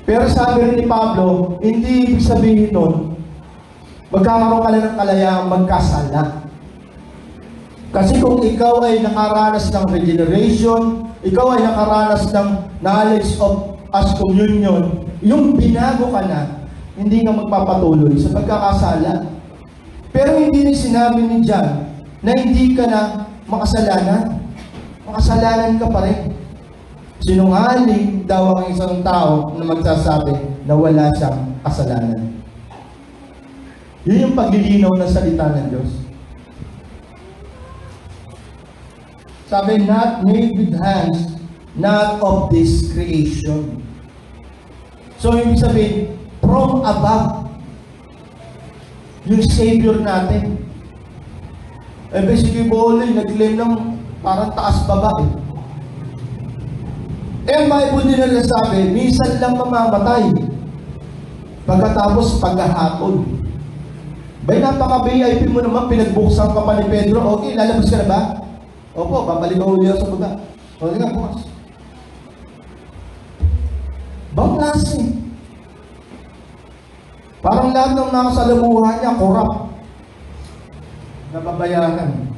Pero sabi rin ni Pablo, hindi ibig sabihin nun, magkakaroon ka na ng kalayaang magkasala. Kasi kung ikaw ay nakaranas ng regeneration, ikaw ay nakaranas ng knowledge of as communion, yung binago ka na, hindi ka magpapatuloy sa pagkakasala. Pero hindi rin sinabi ni John na hindi ka na makasalanan. Makasalanan ka pa rin. Sinungaling daw ang isang tao na magsasabi na wala siyang kasalanan. Yun yung paglilinaw ng salita ng Diyos. Sabi, not made with hands, not of this creation. So, ibig sabihin, from above, yung Savior natin. Eh, basically, Boloy, nag-claim ng parang taas baba eh. Eh, ang Bible din na sabi, minsan lang mamamatay. Pagkatapos paghahapon. Bay, napaka-VIP mo naman, pinagbuksan ka pa ni Pedro. Okay, lalabas ka na ba? Opo, babalik ako ulit sa baba. O, nga, bukas. Bang klase. Parang lahat ng nakasalamuhan niya, korap. Nababayaran.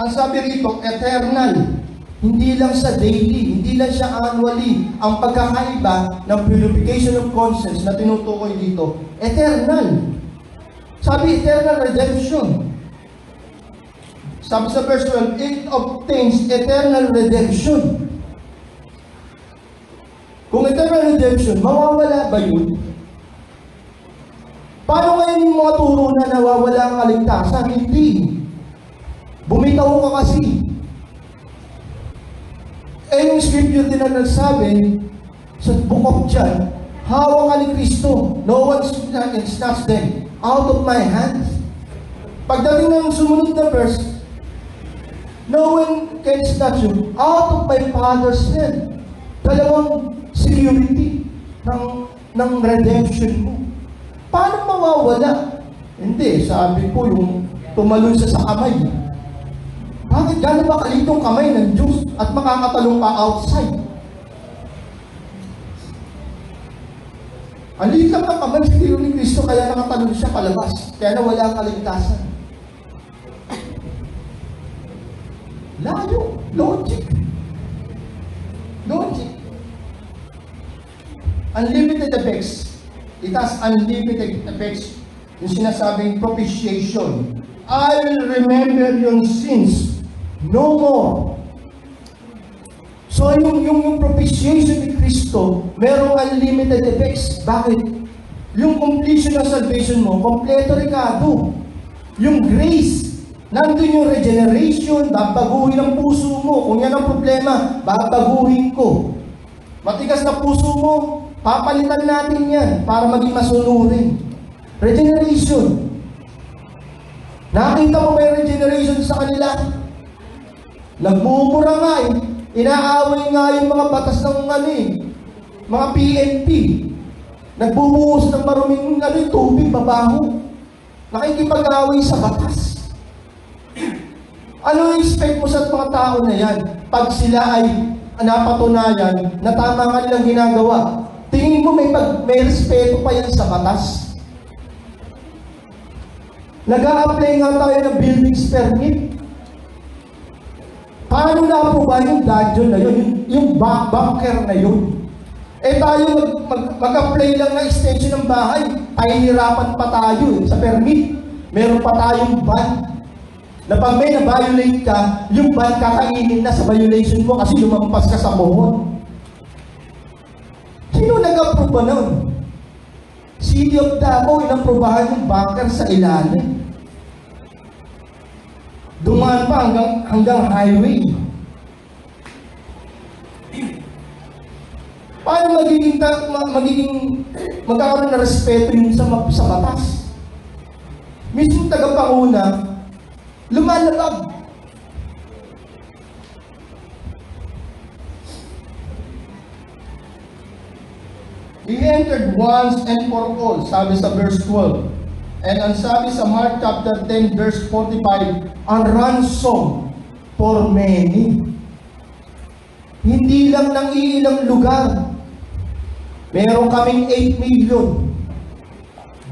Ang sabi rito, eternal. Hindi lang sa daily, hindi lang siya annually. Ang pagkakaiba ng purification of conscience na tinutukoy dito, eternal. Sabi, eternal redemption. Sabi sa verse 12, it obtains eternal redemption. Kung eternal redemption, mawawala ba yun? Paano ngayon yung mga turo na nawawala ang kaligtasan? Hindi. Bumitaw ka kasi. Eh yung scripture din na nagsabi sa book of John, hawak ka ni Kristo, no one can snatch them out of my hands. Pagdating ng sumunod na verse, no one can snatch you out of my Father's hand. Dalawang security ng redemption mo. Paano mawawala? Hindi, sabi ko yung tumalon siya sa kamay. Bakit gano'n ba kalitong kamay ng Diyos at makakatalong ka outside? Ang liit lang ng kamay sa tiro ni Kristo kaya nakatalong siya palabas. Kaya nawala ang kaligtasan. Layo. Logic. Logic. Unlimited effects. It has unlimited effects. Yung sinasabing propitiation. I will remember your sins no more. So yung propitiation ni Kristo, merong unlimited effects. Bakit? Yung completion ng salvation mo, kompleto Ricardo. Yung grace, nandun yung regeneration, babaguhin ang puso mo. Kung yan ang problema, babaguhin ko. Matigas na puso mo, papalitan natin yan para maging masunurin. Regeneration. Nakita mo ba yung regeneration sa kanila? Nagmumura nga eh. Inaaway nga yung mga batas ng mga PNP. Nagbubuhos ng maruming tubig, babaho. Nakikipag-away sa batas. Ano yung expect mo sa mga tao na yan? Pag sila ay napatunayan na tama ka nilang ginagawa, tingin mo may respeto pa yan sa batas? Nag-a-apply nga tayo ng buildings permit. Paano na-approve yung dungeon na yun? Yung bunker na yun? Eh tayo mag-apply lang ng extension ng bahay. Pahihirapan pa tayo sa permit. Meron pa tayong ban. Na pag may na-violate ka, yung ban kakainin na sa violation mo kasi lumampas ka sa buhon. Sino nag-approve ba nun? City of Davao, inaprubahan yung bunker sa ilalim. Dumaan pa hanggang highway. Paano magkakaroon na respeto yun sa batas? Mismo tagapanguna, lumalabag. He entered once and for all, sabi sa verse 12. And ang sabi sa Mark chapter 10 verse 45, ang ransom for many. Hindi lang ng iilang lugar. Meron kaming 8 million.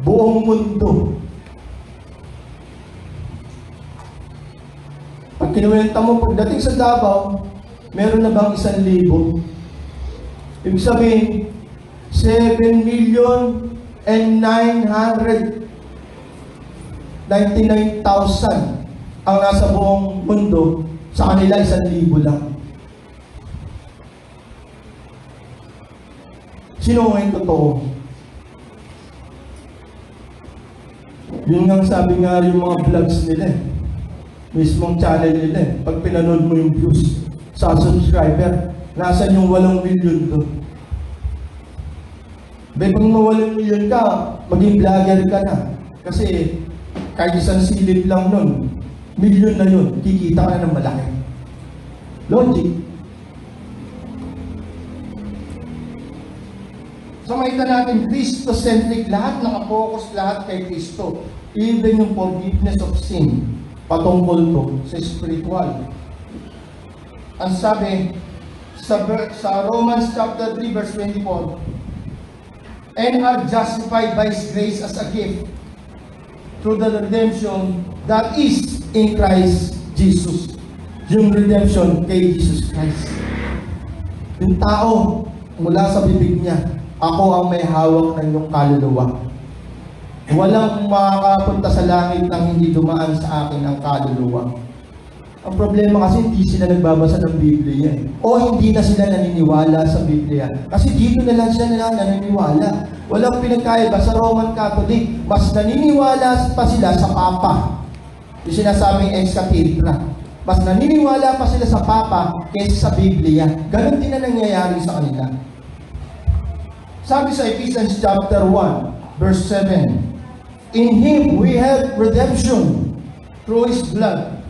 Buong mundo. Pag kinuwenta mo, pagdating sa Davao, meron na bang 1,000? Ibig sabihin, 7,999,000 ang nasa buong mundo, sa kanila 1,000 lang. Sino ngayon totoo? Yun nga sabi nga yung mga vlogs nila mismong channel nila pag pinanood mo yung views sa subscriber, nasan yung 8 million doon? Pag mawalang million ka, maging vlogger ka na. Kasi kahit isang silip lang nun, million na yun, kikita ka na ng malaki. Logic. So makita natin, Christocentric, lahat nakapokus lahat kay Kristo. Even yung forgiveness of sin, patungkol to sa spiritual. Ang sabi sa Romans chapter 3 verse 24, and are justified by His grace as a gift through the redemption that is in Christ Jesus. Yung redemption kay Jesus Christ. Yung tao, mula sa bibig niya, ako ang may hawak ng iyong kaluluwa. Walang makakapunta sa langit nang hindi dumaan sa akin ang kaluluwa. Ang problema kasi hindi sila nagbabasa ng Biblia o hindi na sila naniniwala sa Biblia. Kasi dito na lang sila naniniwala. Walang pinagkaiba sa Roman Catholic. Mas naniniwala pa sila sa Papa. Yung sinasabing ex cathedra. Mas naniniwala pa sila sa Papa kaysa sa Biblia. Ganon din na nangyayari sa kanila. Sabi sa Ephesians chapter 1, verse 7, in Him we have redemption through His blood,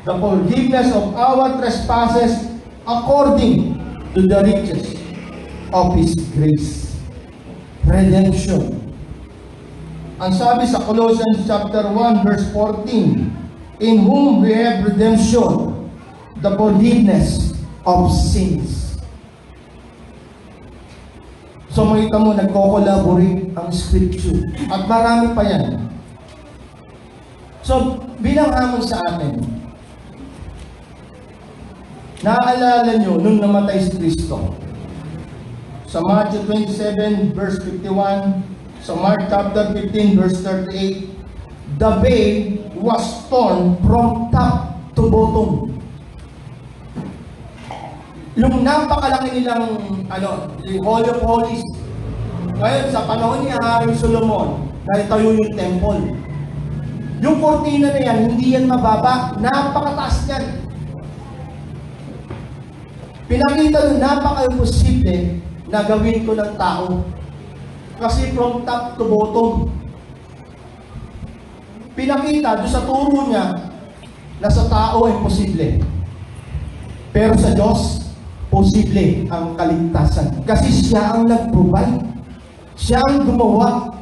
the forgiveness of our trespasses according to the riches of His grace. Redemption. Ang sabi sa Colossians chapter 1 verse 14, in whom we have redemption, the forgiveness of sins. So makita mo, nagko-collaborate ang scripture. At marami pa yan. So, bilang hamon sa atin, naaalala nyo nung namatay si Kristo. Sa Matthew 27 verse 51, sa Mark chapter 15 verse 38, the veil was torn from top to bottom. Yung napakalaki nilang yung Holy of Holies. Ngayon, sa panahon ni Haring Solomon, naitayo yung temple. Yung kortina na yan, hindi yan mababa. Napakataas yan. Pinakita nung napaka-imposible na gawin ko ng tao. Kasi from top to bottom. Pinakita doon sa turo niya na sa tao ay posible. Pero sa Diyos, posible ang kaligtasan. Kasi siya ang nag-provide. Siya ang gumawa.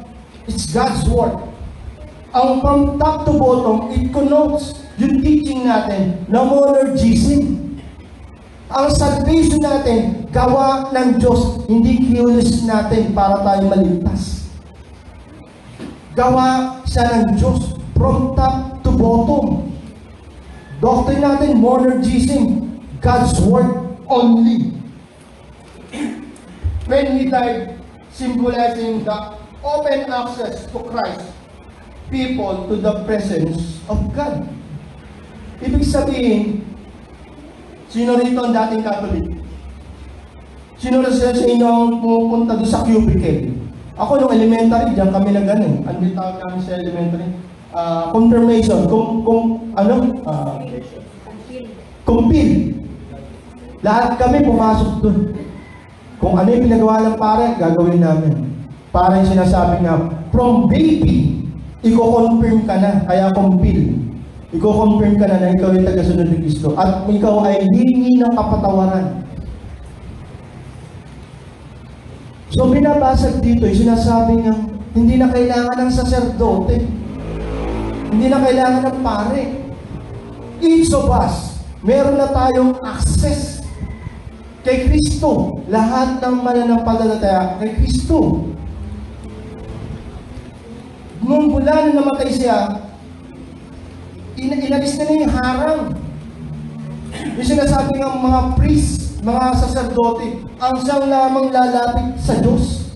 It's God's work. Ang from top to bottom, it connotes yung teaching natin na monergism. Ang salvation natin, gawa ng Diyos, hindi kiulis natin para tayo maligtas. Gawa siya ng Diyos from top to bottom. Doctrine natin, monergism, God's work only. When He died, symbolizing the open access to Christ, people to the presence of God. Ibig sabihin, sino rito ang dating Catholic? Sino na sa inyo ang pumunta doon sa cubicle? Ako nung elementary, diyan kami na ganun. Ano yung tawag namin sa elementary? Confirmation. Kumpil. Lahat kami pumasok doon. Kung ano yung pinagawa ng pare, gagawin namin. Parang sinasabi nga, from baby, i-confirm ka na, kaya kumpil. I-confirm ka na ikaw ay tagasunod ni Kristo. At ikaw ay hingi ng kapatawaran. So binabasag dito, yung sinasabi nga, hindi na kailangan ng saserdote. Hindi na kailangan ng pare. Each of us, meron na tayong access kay Kristo. Lahat ng mananampalataya kay Kristo. Nung mula na namatay siya, inalis na yung harang. Yung sinasabi ng mga priest, mga saserdote, ang siyang lamang lalapit sa Diyos.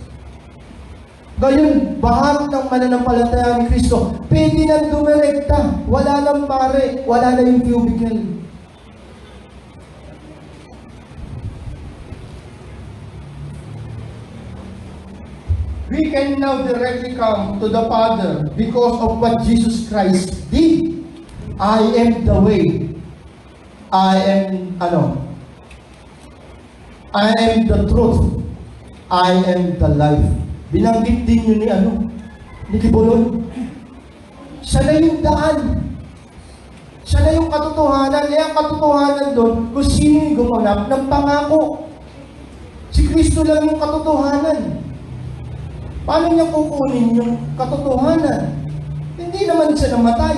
Gayon, bahat ng mananampalataya ni Kristo, pwede nang dumirekta. Wala nang pare, wala na yung cubicle. We can now directly come to the Father because of what Jesus Christ did. I am the way. I am the truth. I am the life. Binanggit din yun ni Kibuloy. Siya na yung daan. Siya na yung katotohanan. Kaya ang katotohanan doon, kung sino yung gumanap ng pangako. Si Kristo lang yung katotohanan. Paano niya kukunin yung katotohanan? Hindi naman siya namatay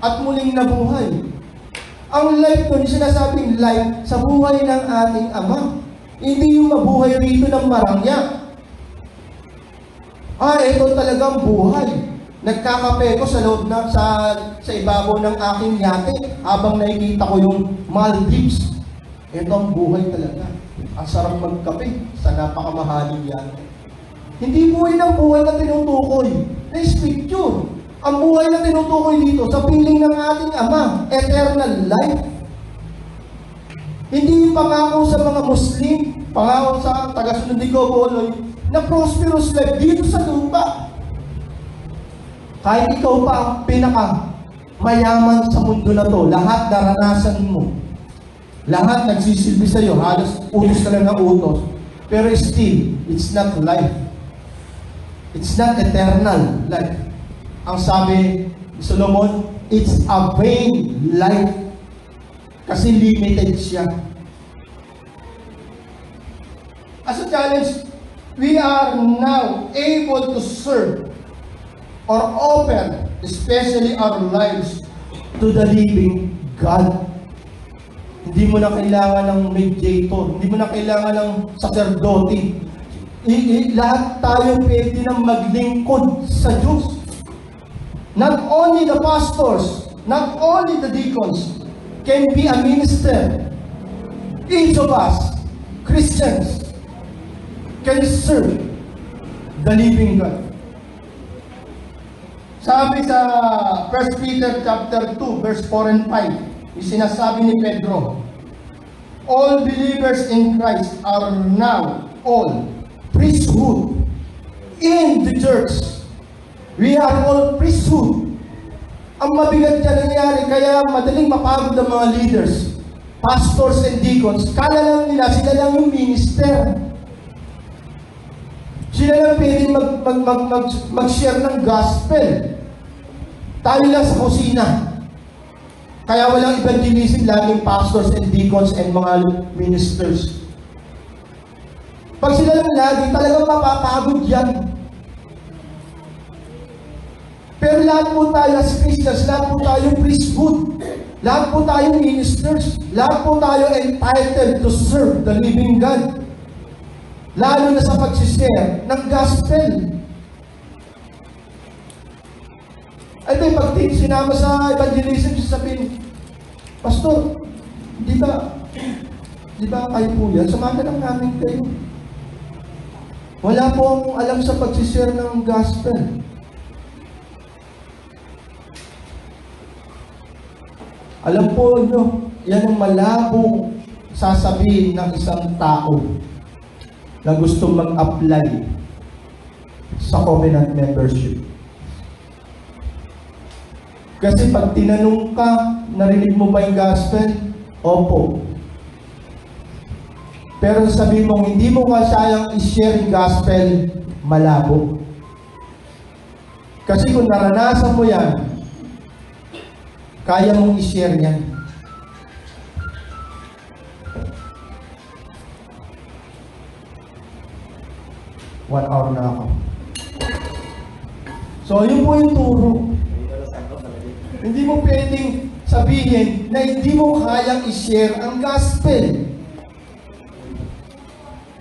at muling nabuhay. Ang life doon, sinasabing life sa buhay ng ating Ama. Hindi yung mabuhay rito ng marangya. Ito talagang buhay. Nagkakape ko sa loob sa ibabaw ng aking yate habang nakikita ko yung Maldives. Ito ang buhay talaga. Ang sarap magkape sa napakamahaling yate. Hindi buhay ng buhay na tinutukoy. Na-speak yun. Ang buhay na tinutukoy dito sa piling ng ating Ama, eternal life. Hindi yung pangako sa mga Muslim, pangako sa taga-sunod ni Goboloy, na prosperous life dito sa lupa. Kahit ikaw pa ang pinaka-mayaman sa mundo na to, lahat naranasan mo. Lahat nagsisilbi sa iyo, halos utos ka lang ng utos. Pero still, it's not life. It's not eternal life. Ang sabi ni Solomon, it's a vain life. Kasi limited siya. As a challenge, we are now able to serve or open, especially our lives, to the living God. Hindi mo na kailangan ng mediator, hindi mo na kailangan ng sacerdote. Lahat tayo pwede na maglingkod sa Diyos. Not only the pastors, not only the deacons can be a minister. Each of us, Christians, can serve the living God. Sabi sa 1 Peter chapter 2, verse 4 and 5, yung sinasabi ni Pedro, all believers in Christ are now all priesthood in the church. We are all priesthood. Ang mabigat niya nangyari, kaya madaling mapagod ang mga leaders, pastors and deacons. Kala lang nila, sila lang yung minister. Sila lang pwedeng mag-share ng gospel. Tayo lang sa kusina. Kaya walang evangelism, laging pastors and deacons and mga ministers. Pag sila lang lagi, talagang mapapagod yan. Pero lahat po tayo as Christians, lahat po tayo priesthood, lahat po tayo ministers, lahat po tayo entitled to serve the living God. Lalo na sa pag-share ng gospel. Ito yung pag sinama sa evangelism, sasabihin, Pastor, di ba kayo po yan? Sumama lang namin kayo. Wala po akong alam sa pag-share ng gospel. Alam po nyo, yan ang malabong sasabihin ng isang tao na gusto mag-apply sa covenant membership. Kasi pag tinanong ka, narinig mo ba yung gospel? Opo. Pero sabihin mo, hindi mo kasayang i-share yung gospel, malabo. Kasi kung naranasan mo yan, kaya mong i-share yan. One hour na ako. So, yun po yung turo. Hindi mo pwedeng sabihin na hindi mo kayang i-share ang gospel.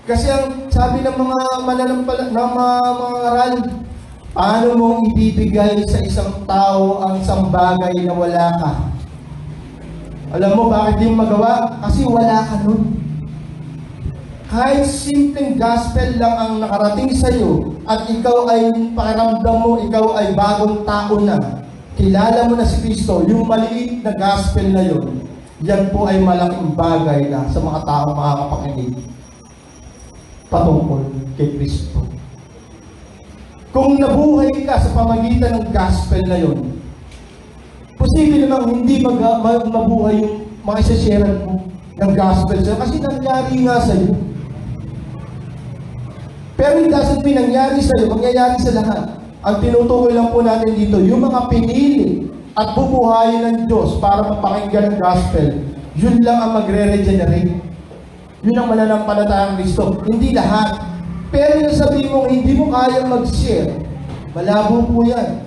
Kasi ang sabi ng mga mananampalataya, ng mga aral, paano mong ibibigay sa isang tao ang isang bagay na wala ka? Alam mo bakit di mo magawa? Kasi wala ka nun. Kahit simpleng gospel lang ang nakarating sa iyo at ikaw ay pakiramdam mo, ikaw ay bagong tao na, kilala mo na si Kristo, yung maliit na gospel na yun, yan po ay malaking bagay na sa mga tao makakapakinig patungkol kay Kristo. Kung nabuhay ka sa pamagitan ng gospel na yun, posible namang hindi mabuhay yung mga isa-sharean mo ng gospel sa'yo kasi nangyari nga sa'yo. Pero it doesn't mean nangyari sa'yo, mangyayari sa lahat. Ang tinutukoy lang po natin dito, yung mga pinili at bubuhayin ng Diyos para mapakinggan ang gospel, yun lang ang magre-regenerate. Yun ang mananampalatayang Kristo. Hindi lahat. Pero yung sabihin mo, hindi mo kayang mag-share, malabo po yan.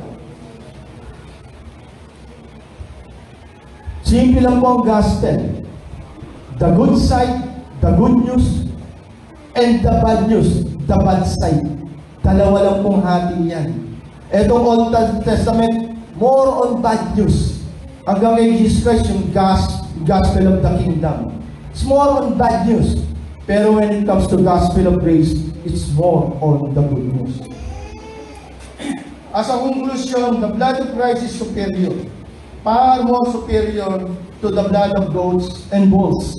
Simple lang po ang gospel. The good side, the good news, and the bad news, the bad side. Dalawa lang pong hati yan. Etong Old Testament, more on bad news. Hanggang kay Jesus Christ, yung gospel of the kingdom. It's more on bad news. Pero when it comes to gospel of grace, it's more on the good news. As a conclusion, the blood of Christ is superior. Far more superior to the blood of goats and bulls,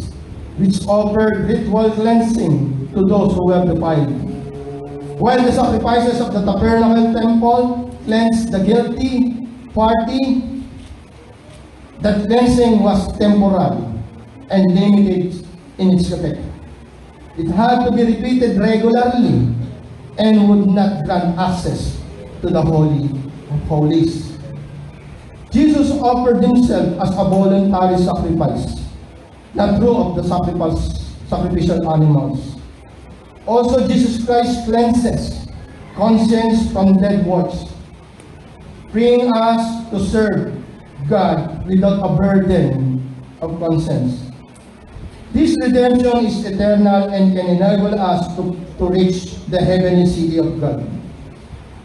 which offered ritual cleansing to those who were defiled. While the sacrifices of the tabernacle temple cleansed the guilty party, that cleansing was temporal and limited in its effect. It had to be repeated regularly and would not grant access to the Holy of Holies. Jesus offered himself as a voluntary sacrifice, not through of the sacrificial animals. Also, Jesus Christ cleanses conscience from dead works, freeing us to serve God without a burden of conscience. This redemption is eternal and can enable us to reach the heavenly city of God.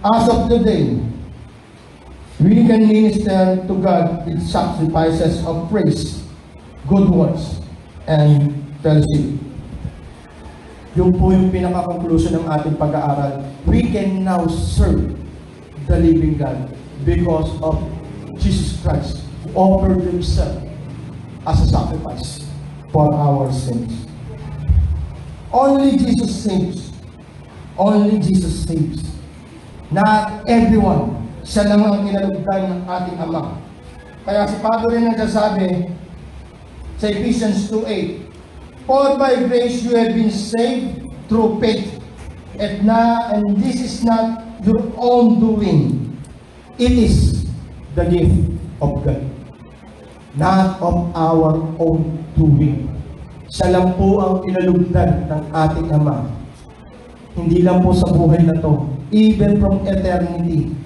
As of today, we can minister to God with sacrifices of praise, good works, and fellowship. Yung po yung pinaka-conclusion ng ating pag-aaral. We can now serve the living God because of Jesus Christ, who offered himself as a sacrifice for our sins. Only Jesus saves. Only Jesus saves. Not everyone. Siya lang ang kinalugdan ng ating Ama. Kaya si Pablo rin nagsasabi sa Ephesians 2:8, "For by grace you have been saved through faith, and this is not your own doing. It is the gift of God, not of our own doing." Siya lang po ang kinalugdan ng ating Ama. Hindi lang po sa buhay na to, even from eternity,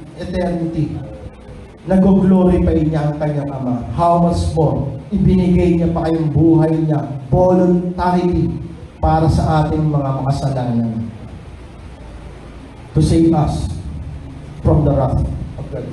nag-glorify niya ang kanyang Ama. How much more, ibinigay niya pa kayong buhay niya, voluntarily, para sa ating mga makasalanan. To save us from the wrath of God.